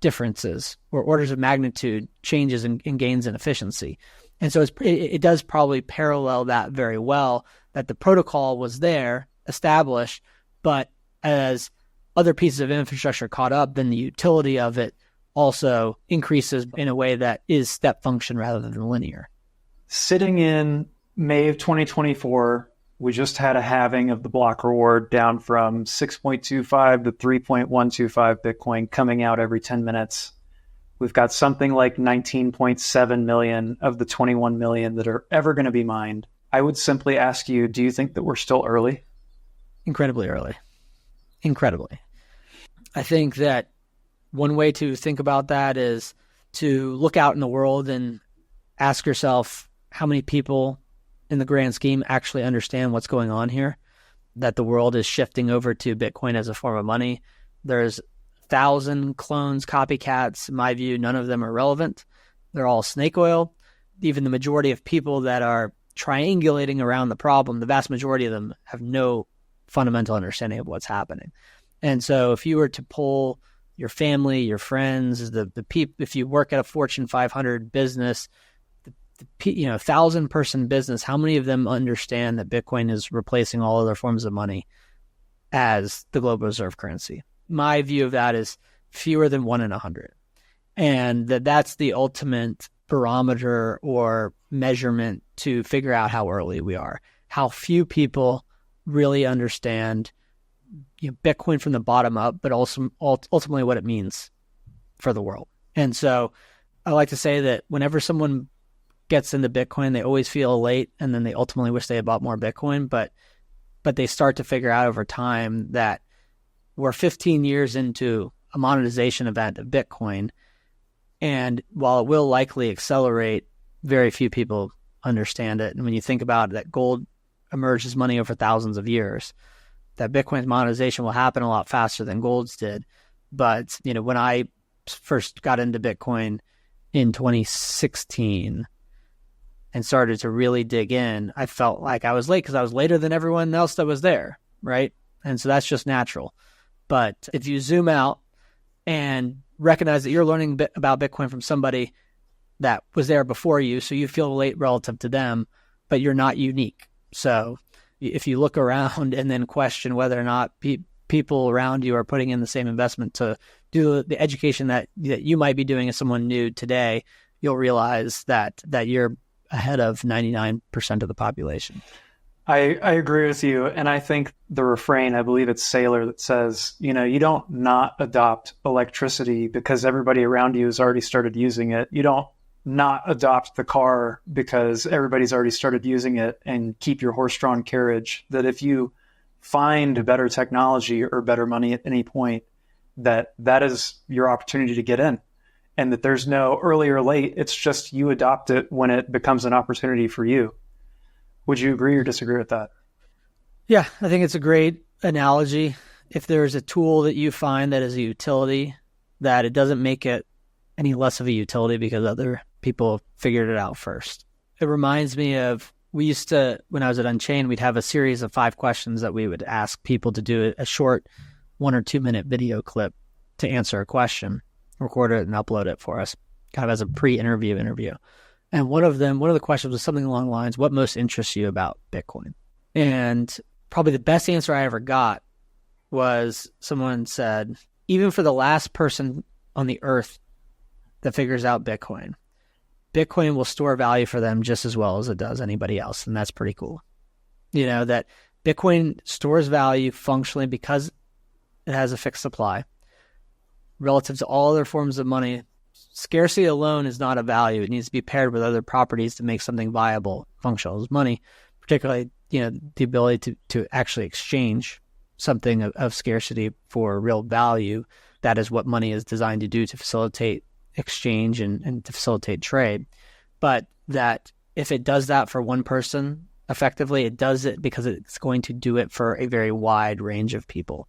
differences or orders of magnitude changes and gains in efficiency. And so it does probably parallel that very well, that the protocol was there, established, but as other pieces of infrastructure caught up, then the utility of it also increases in a way that is step function rather than linear. Sitting in May of 2024, we just had a halving of the block reward down from 6.25 to 3.125 Bitcoin coming out every 10 minutes. We've got something like 19.7 million of the 21 million that are ever going to be mined. I would simply ask you, do you think that we're still early? Incredibly early. Incredibly. I think that one way to think about that is to look out in the world and ask yourself how many people in the grand scheme actually understand what's going on here, that the world is shifting over to Bitcoin as a form of money. There's 1,000 clones, copycats. In my view, none of them are relevant. They're all snake oil. Even the majority of people that are triangulating around the problem, the vast majority of them have no fundamental understanding of what's happening. And so if you were to poll your family, your friends, the people, if you work at a Fortune 500 business, 1,000-person business, how many of them understand that Bitcoin is replacing all other forms of money as the global reserve currency? My view of that is fewer than 1 in 100. And that's the ultimate barometer or measurement to figure out how early we are, how few people really understand Bitcoin from the bottom up, but also ultimately what it means for the world. And so I like to say that whenever someone gets into Bitcoin, they always feel late, and then they ultimately wish they had bought more Bitcoin, but they start to figure out over time that we're 15 years into a monetization event of Bitcoin. And while it will likely accelerate, very few people understand it. And when you think about it, that gold emerged as money over thousands of years, that Bitcoin's monetization will happen a lot faster than gold's did. But, when I first got into Bitcoin in 2016 and started to really dig in, I felt like I was late because I was later than everyone else that was there, right? And so that's just natural. But if you zoom out and recognize that you're learning about Bitcoin from somebody that was there before you, so you feel late relative to them, but you're not unique. So if you look around and then question whether or not people around you are putting in the same investment to do the education that you might be doing as someone new today, you'll realize that you're ahead of 99% of the population. I agree with you. And I think the refrain, I believe it's Sailor, that says, you don't not adopt electricity because everybody around you has already started using it. You don't not adopt the car because everybody's already started using it, and keep your horse-drawn carriage. That if you find better technology or better money at any point, that is your opportunity to get in. And that there's no early or late. It's just you adopt it when it becomes an opportunity for you. Would you agree or disagree with that? Yeah, I think it's a great analogy. If there's a tool that you find that is a utility, that it doesn't make it any less of a utility because other people figured it out first. It reminds me of, we used to, when I was at Unchained, we'd have a series of 5 questions that we would ask people to do a short 1 or 2 minute video clip to answer a question, record it and upload it for us, kind of as a pre-interview interview. And one of the questions was something along the lines, what most interests you about Bitcoin? And probably the best answer I ever got was someone said, even for the last person on the earth that figures out Bitcoin will store value for them just as well as it does anybody else. And that's pretty cool. That Bitcoin stores value functionally because it has a fixed supply relative to all other forms of money. Scarcity alone is not a value. It needs to be paired with other properties to make something viable, functional as money, particularly, the ability to actually exchange something of scarcity for real value. That is what money is designed to do, to facilitate exchange and to facilitate trade. But that if it does that for one person effectively, it does it because it's going to do it for a very wide range of people.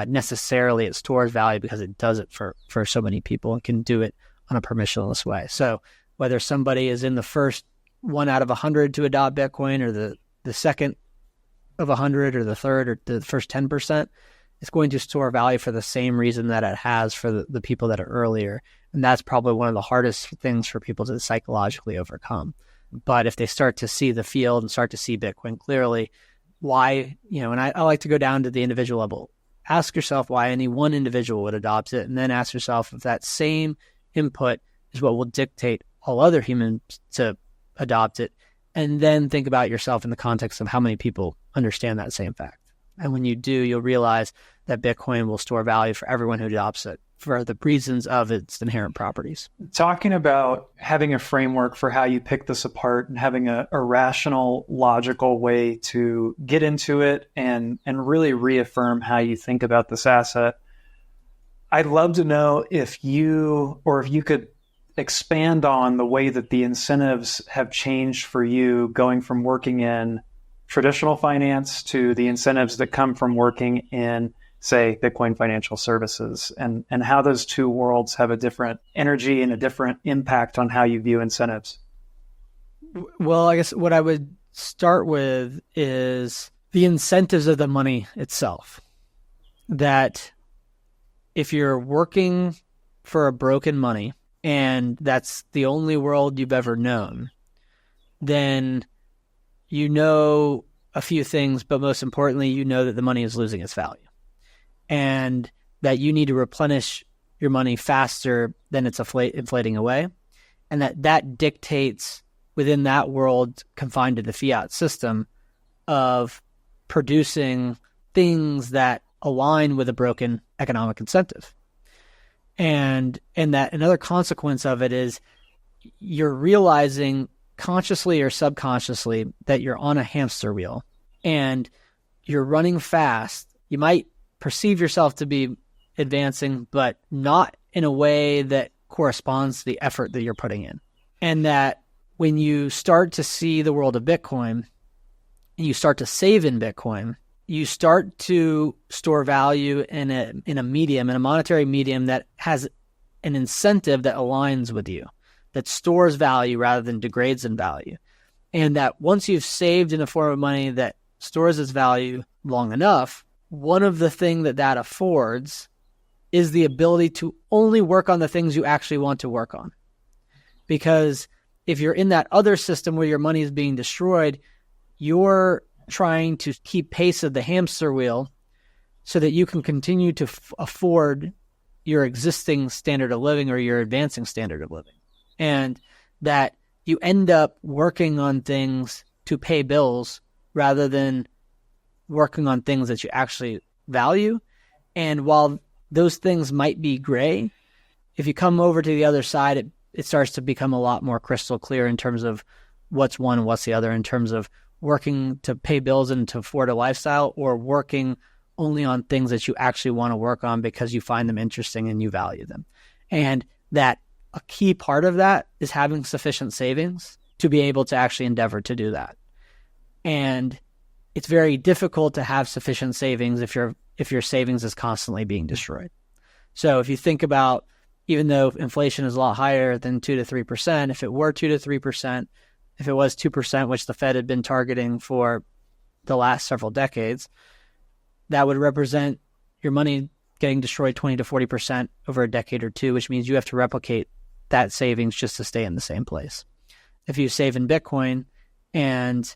Necessarily, it stores value because it does it for so many people and can do it on a permissionless way. So whether somebody is in the first 1 out of 100 to adopt Bitcoin, or the second of 100, or the third, or the first 10%, it's going to store value for the same reason that it has for the people that are earlier. And that's probably one of the hardest things for people to psychologically overcome. But if they start to see the field and start to see Bitcoin clearly, why, and I like to go down to the individual level. Ask yourself why any one individual would adopt it, and then ask yourself if that same input is what will dictate all other humans to adopt it, and then think about yourself in the context of how many people understand that same fact. And when you do, you'll realize that Bitcoin will store value for everyone who adopts it for the reasons of its inherent properties. Talking about having a framework for how you pick this apart and having a rational, logical way to get into it and really reaffirm how you think about this asset, I'd love to know if you could expand on the way that the incentives have changed for you going from working in traditional finance to the incentives that come from working in, say, Bitcoin financial services, and how those two worlds have a different energy and a different impact on how you view incentives. Well, I guess what I would start with is the incentives of the money itself. That if you're working for a broken money and that's the only world you've ever known, then you know a few things, but most importantly, you know that the money is losing its value and that you need to replenish your money faster than it's inflating away. And that dictates within that world confined to the fiat system of producing things that align with a broken economic incentive. And that another consequence of it is you're realizing consciously or subconsciously that you're on a hamster wheel and you're running fast. You might perceive yourself to be advancing, but not in a way that corresponds to the effort that you're putting in. And that when you start to see the world of Bitcoin and you start to save in Bitcoin, you start to store value in a medium, in a monetary medium that has an incentive that aligns with you, that stores value rather than degrades in value. And that once you've saved in a form of money that stores its value long enough, one of the things that affords is the ability to only work on the things you actually want to work on. Because if you're in that other system where your money is being destroyed, you're trying to keep pace of the hamster wheel so that you can continue to afford your existing standard of living or your advancing standard of living. And that you end up working on things to pay bills rather than working on things that you actually value. And while those things might be gray, if you come over to the other side, it starts to become a lot more crystal clear in terms of what's one and what's the other, in terms of working to pay bills and to afford a lifestyle, or working only on things that you actually want to work on because you find them interesting and you value them. And that a key part of that is having sufficient savings to be able to actually endeavor to do that. And it's very difficult to have sufficient savings if your savings is constantly being destroyed. So if you think about, even though inflation is a lot higher than 2 to 3%, if it were 2 to 3%, if it was 2%, which the Fed had been targeting for the last several decades, that would represent your money getting destroyed 20 to 40% over a decade or two, which means you have to replicate that savings just to stay in the same place. If you save in Bitcoin and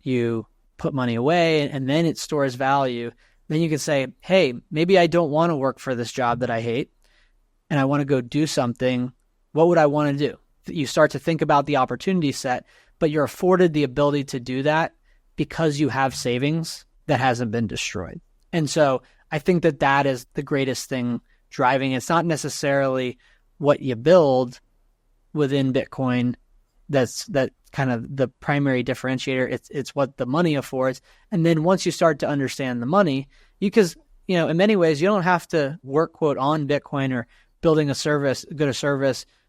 you put money away and then it stores value, then you can say, hey, maybe I don't want to work for this job that I hate and I want to go do something. What would I want to do? You start to think about the opportunity set, but you're afforded the ability to do that because you have savings that hasn't been destroyed. And so I think that is the greatest thing driving. It's not necessarily what you build within Bitcoin that's kind of the primary differentiator. It's what the money affords. And then once you start to understand the money, because in many ways you don't have to work, quote, on Bitcoin or building a service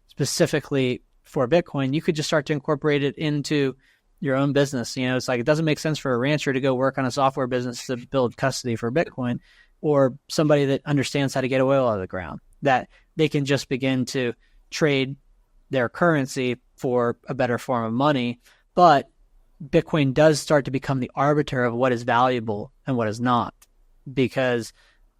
specifically for Bitcoin. You could just start to incorporate it into your own business. It's like, it doesn't make sense for a rancher to go work on a software business to build custody for Bitcoin, or somebody that understands how to get oil out of the ground, that they can just begin to trade their currency for a better form of money. But Bitcoin does start to become the arbiter of what is valuable and what is not, because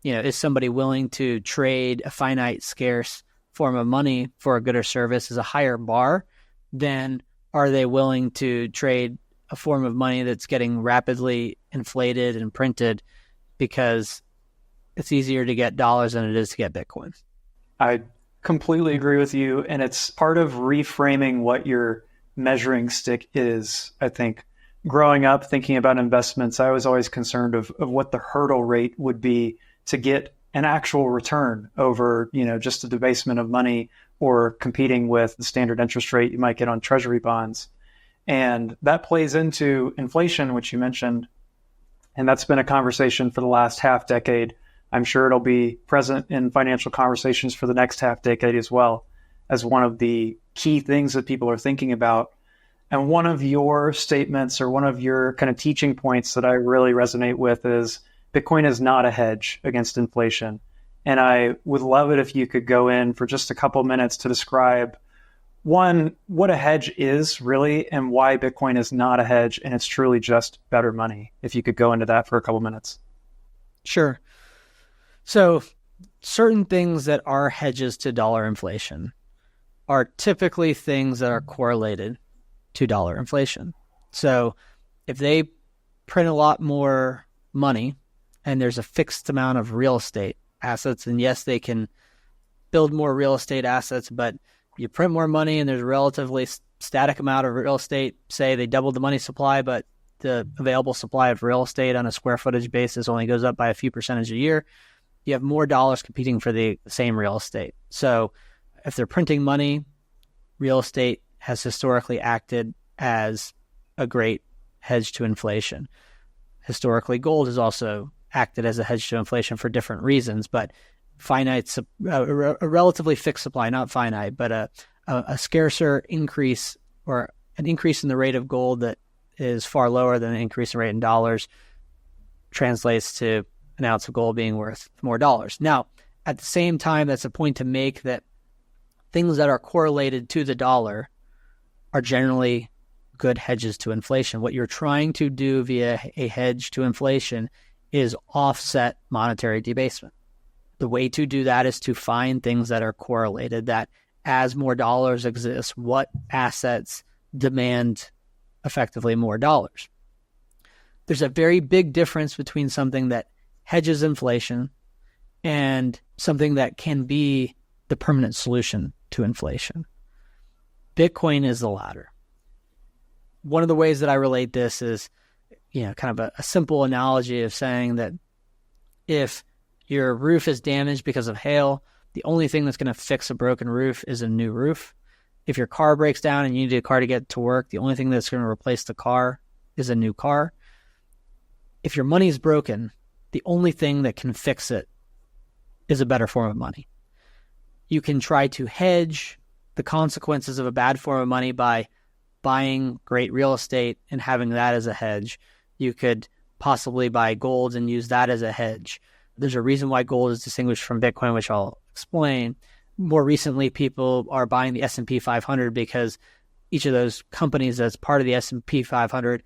is somebody willing to trade a finite, scarce form of money for a good or service is a higher bar than are they willing to trade a form of money that's getting rapidly inflated and printed because it's easier to get dollars than it is to get Bitcoin. I completely agree with you. And it's part of reframing what your measuring stick is. I think growing up, thinking about investments, I was always concerned of what the hurdle rate would be to get an actual return over, just the debasement of money or competing with the standard interest rate you might get on treasury bonds. And that plays into inflation, which you mentioned. And that's been a conversation for the last half decade. I'm sure it'll be present in financial conversations for the next half decade as well, as one of the key things that people are thinking about. And one of your statements or one of your kind of teaching points that I really resonate with is Bitcoin is not a hedge against inflation. And I would love it if you could go in for just a couple minutes to describe, one, what a hedge is really and why Bitcoin is not a hedge and it's truly just better money. If you could go into that for a couple minutes. Sure. So certain things that are hedges to dollar inflation are typically things that are correlated to dollar inflation. So if they print a lot more money and there's a fixed amount of real estate assets, and yes, they can build more real estate assets, but you print more money and there's a relatively static amount of real estate. Say they doubled the money supply, but the available supply of real estate on a square footage basis only goes up by a few percentage a year. You have more dollars competing for the same real estate. So if they're printing money, real estate has historically acted as a great hedge to inflation. Historically, gold has also acted as a hedge to inflation for different reasons, but a relatively fixed supply, not finite, but a scarcer increase or an increase in the rate of gold that is far lower than an increase in rate in dollars translates to an ounce of gold being worth more dollars. Now, at the same time, that's a point to make that things that are correlated to the dollar are generally good hedges to inflation. What you're trying to do via a hedge to inflation is offset monetary debasement. The way to do that is to find things that are correlated, that as more dollars exist, what assets demand effectively more dollars. There's a very big difference between something that hedges inflation and something that can be the permanent solution to inflation. Bitcoin is the latter. One of the ways that I relate this is, kind of a simple analogy of saying that if your roof is damaged because of hail, the only thing that's going to fix a broken roof is a new roof. If your car breaks down and you need a car to get to work, the only thing that's going to replace the car is a new car. If your money is broken, the only thing that can fix it is a better form of money. You can try to hedge the consequences of a bad form of money by buying great real estate and having that as a hedge. You could possibly buy gold and use that as a hedge. There's a reason why gold is distinguished from Bitcoin, which I'll explain. More recently, people are buying the S&P 500 because each of those companies that's part of the S&P 500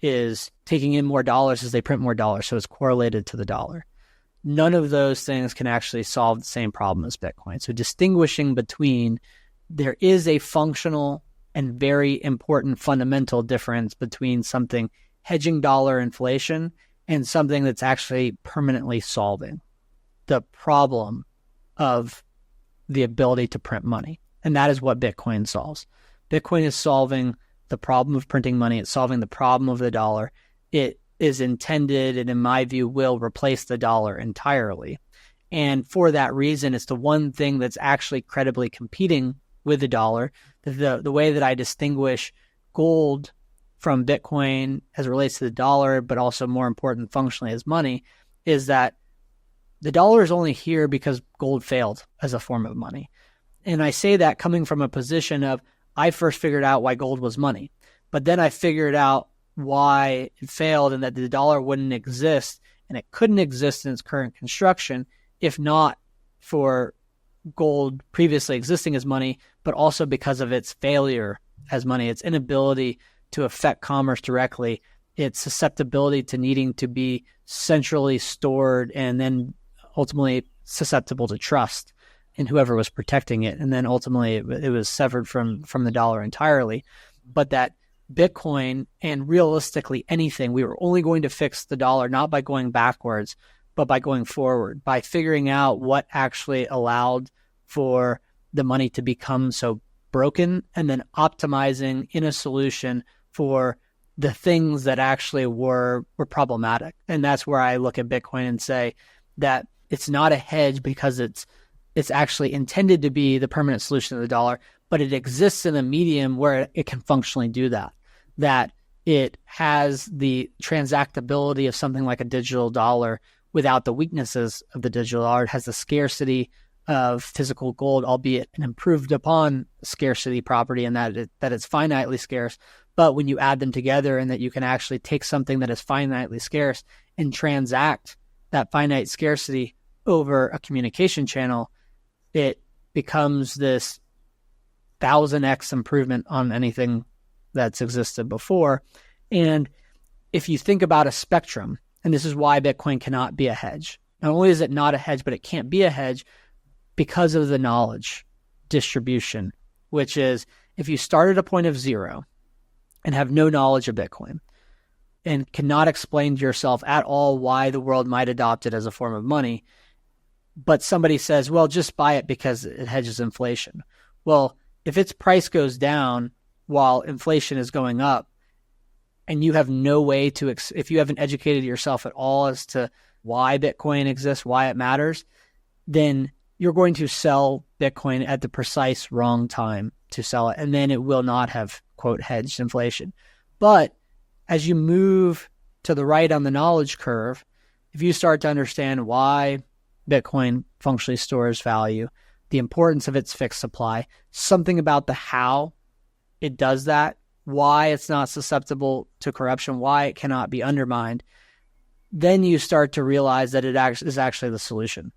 is taking in more dollars as they print more dollars, so it's correlated to the dollar. None of those things can actually solve the same problem as Bitcoin. So distinguishing between, there is a functional and very important fundamental difference between something hedging dollar inflation and something that's actually permanently solving the problem of the ability to print money. And that is what Bitcoin solves. Bitcoin is solving the problem of printing money. It's solving the problem of the dollar. It is intended, and in my view, will replace the dollar entirely. And for that reason, it's the one thing that's actually credibly competing with the dollar. The way that I distinguish gold from Bitcoin as it relates to the dollar, but also more important functionally as money, is that the dollar is only here because gold failed as a form of money. And I say that coming from a position of, I first figured out why gold was money, but then I figured out why it failed and that the dollar wouldn't exist, and it couldn't exist in its current construction if not for gold previously existing as money, but also because of its failure as money, its inability to affect commerce directly, its susceptibility to needing to be centrally stored and then ultimately susceptible to trust in whoever was protecting it. And then ultimately it was severed from the dollar entirely. But that Bitcoin and realistically anything, we were only going to fix the dollar, not by going backwards, but by going forward, by figuring out what actually allowed for the money to become so broken and then optimizing in a solution for the things that actually were problematic. And that's where I look at Bitcoin and say that it's not a hedge because it's actually intended to be the permanent solution to the dollar, but it exists in a medium where it can functionally do that. That it has the transactability of something like a digital dollar without the weaknesses of the digital dollar. It has the scarcity of physical gold, albeit an improved upon scarcity property in that it's finitely scarce. But when you add them together and that you can actually take something that is finitely scarce and transact that finite scarcity over a communication channel, it becomes this 1000x improvement on anything that's existed before. And if you think about a spectrum, and this is why Bitcoin cannot be a hedge. Not only is it not a hedge, but it can't be a hedge because of the knowledge distribution, which is if you start at a point of zero and have no knowledge of Bitcoin and cannot explain to yourself at all why the world might adopt it as a form of money, but somebody says, well, just buy it because it hedges inflation. Well, if its price goes down while inflation is going up, and you have no way to, if you haven't educated yourself at all as to why Bitcoin exists, why it matters, then you're going to sell Bitcoin at the precise wrong time to sell it. And then it will not have, quote, hedged inflation. But as you move to the right on the knowledge curve, if you start to understand why Bitcoin functionally stores value, the importance of its fixed supply, something about the how it does that, why it's not susceptible to corruption, why it cannot be undermined, then you start to realize that it is actually the solution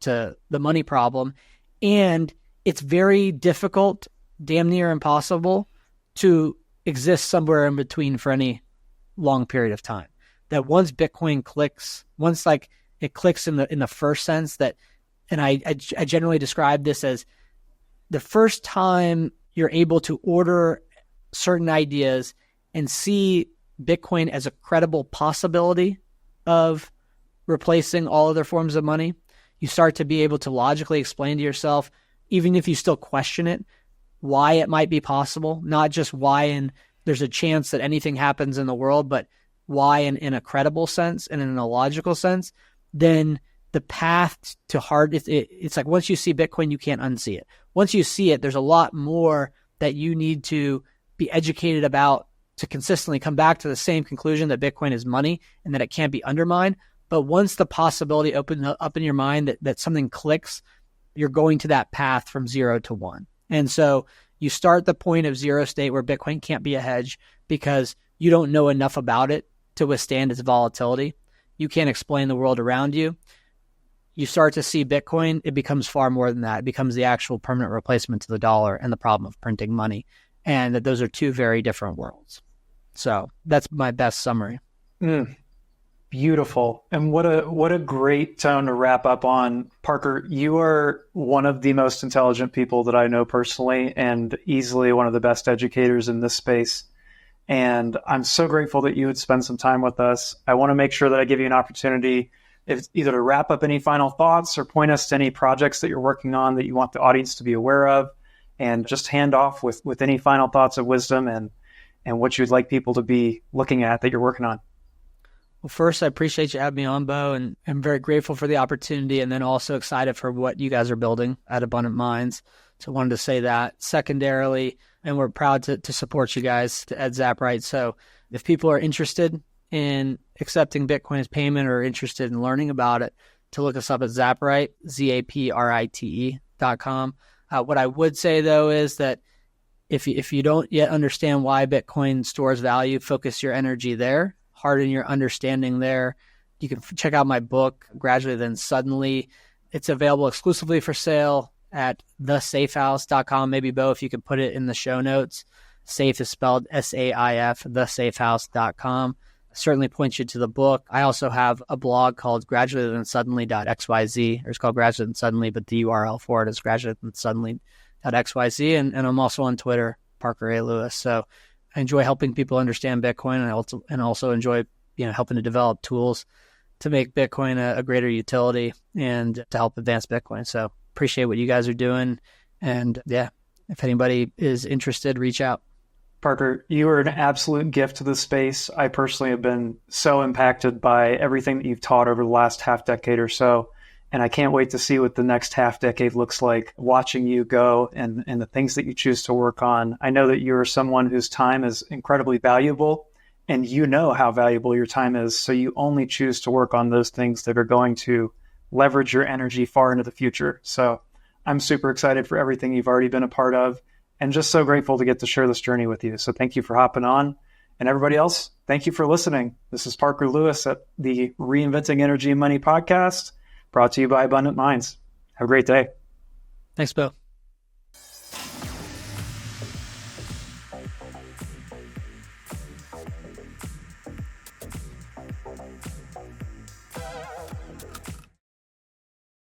to the money problem. And it's very difficult, damn near impossible, to exist somewhere in between for any long period of time. That once Bitcoin clicks, once like it clicks in the first sense that, and I generally describe this as the first time you're able to order certain ideas and see Bitcoin as a credible possibility of replacing all other forms of money, you start to be able to logically explain to yourself, even if you still question it, why it might be possible, not just why and there's a chance that anything happens in the world, but why in a credible sense and in a logical sense. Then the path to hard, it's like once you see Bitcoin, you can't unsee it. Once you see it, there's a lot more that you need to be educated about to consistently come back to the same conclusion that Bitcoin is money and that it can't be undermined. But once the possibility opens up in your mind that something clicks, you're going to that path from 0 to 1. And so you start the point of zero state where Bitcoin can't be a hedge because you don't know enough about it to withstand its volatility. You can't explain the world around you. You start to see Bitcoin, it becomes far more than that. It becomes the actual permanent replacement to the dollar and the problem of printing money. And that those are two very different worlds. So that's my best summary. Beautiful. And what a great tone to wrap up on. Parker, you are one of the most intelligent people that I know personally and easily one of the best educators in this space. And I'm so grateful that you would spend some time with us. I want to make sure that I give you an opportunity either to wrap up any final thoughts or point us to any projects that you're working on that you want the audience to be aware of, and just hand off with any final thoughts of wisdom and what you'd like people to be looking at that you're working on. Well, first, I appreciate you having me on, Bo, and I'm very grateful for the opportunity, and then also excited for what you guys are building at Abundant Minds. So I wanted to say that. Secondarily, and we're proud to support you guys at Zaprite. So if people are interested in accepting Bitcoin as payment or interested in learning about it, to look us up at Zaprite, ZAPRITE.com. What I would say, though, is that if you don't yet understand why Bitcoin stores value, focus your energy there, harden your understanding there. You can check out my book, Gradually Then Suddenly. It's available exclusively for sale at thesafehouse.com. Maybe, Bo, if you could put it in the show notes. Safe is spelled SAIF, thesafehouse.com. Certainly point you to the book. I also have a blog called gradually-then-suddenly.xyz. It's called Gradually Then Suddenly, but the URL for it is gradually-then-suddenly.xyz. And I'm also on Twitter, Parker A. Lewis. So I enjoy helping people understand Bitcoin, and I also enjoy helping to develop tools to make Bitcoin a greater utility and to help advance Bitcoin. So appreciate what you guys are doing. And yeah, if anybody is interested, reach out. Parker, you are an absolute gift to the space. I personally have been so impacted by everything that you've taught over the last half decade or so. And I can't wait to see what the next half decade looks like, watching you go and the things that you choose to work on. I know that you are someone whose time is incredibly valuable, and you know how valuable your time is. So you only choose to work on those things that are going to leverage your energy far into the future. So I'm super excited for everything you've already been a part of, and just so grateful to get to share this journey with you. So thank you for hopping on. And everybody else, thank you for listening. This is Parker Lewis at the Reinventing Energy and Money podcast, brought to you by Abundant Minds. Have a great day. Thanks, Bill.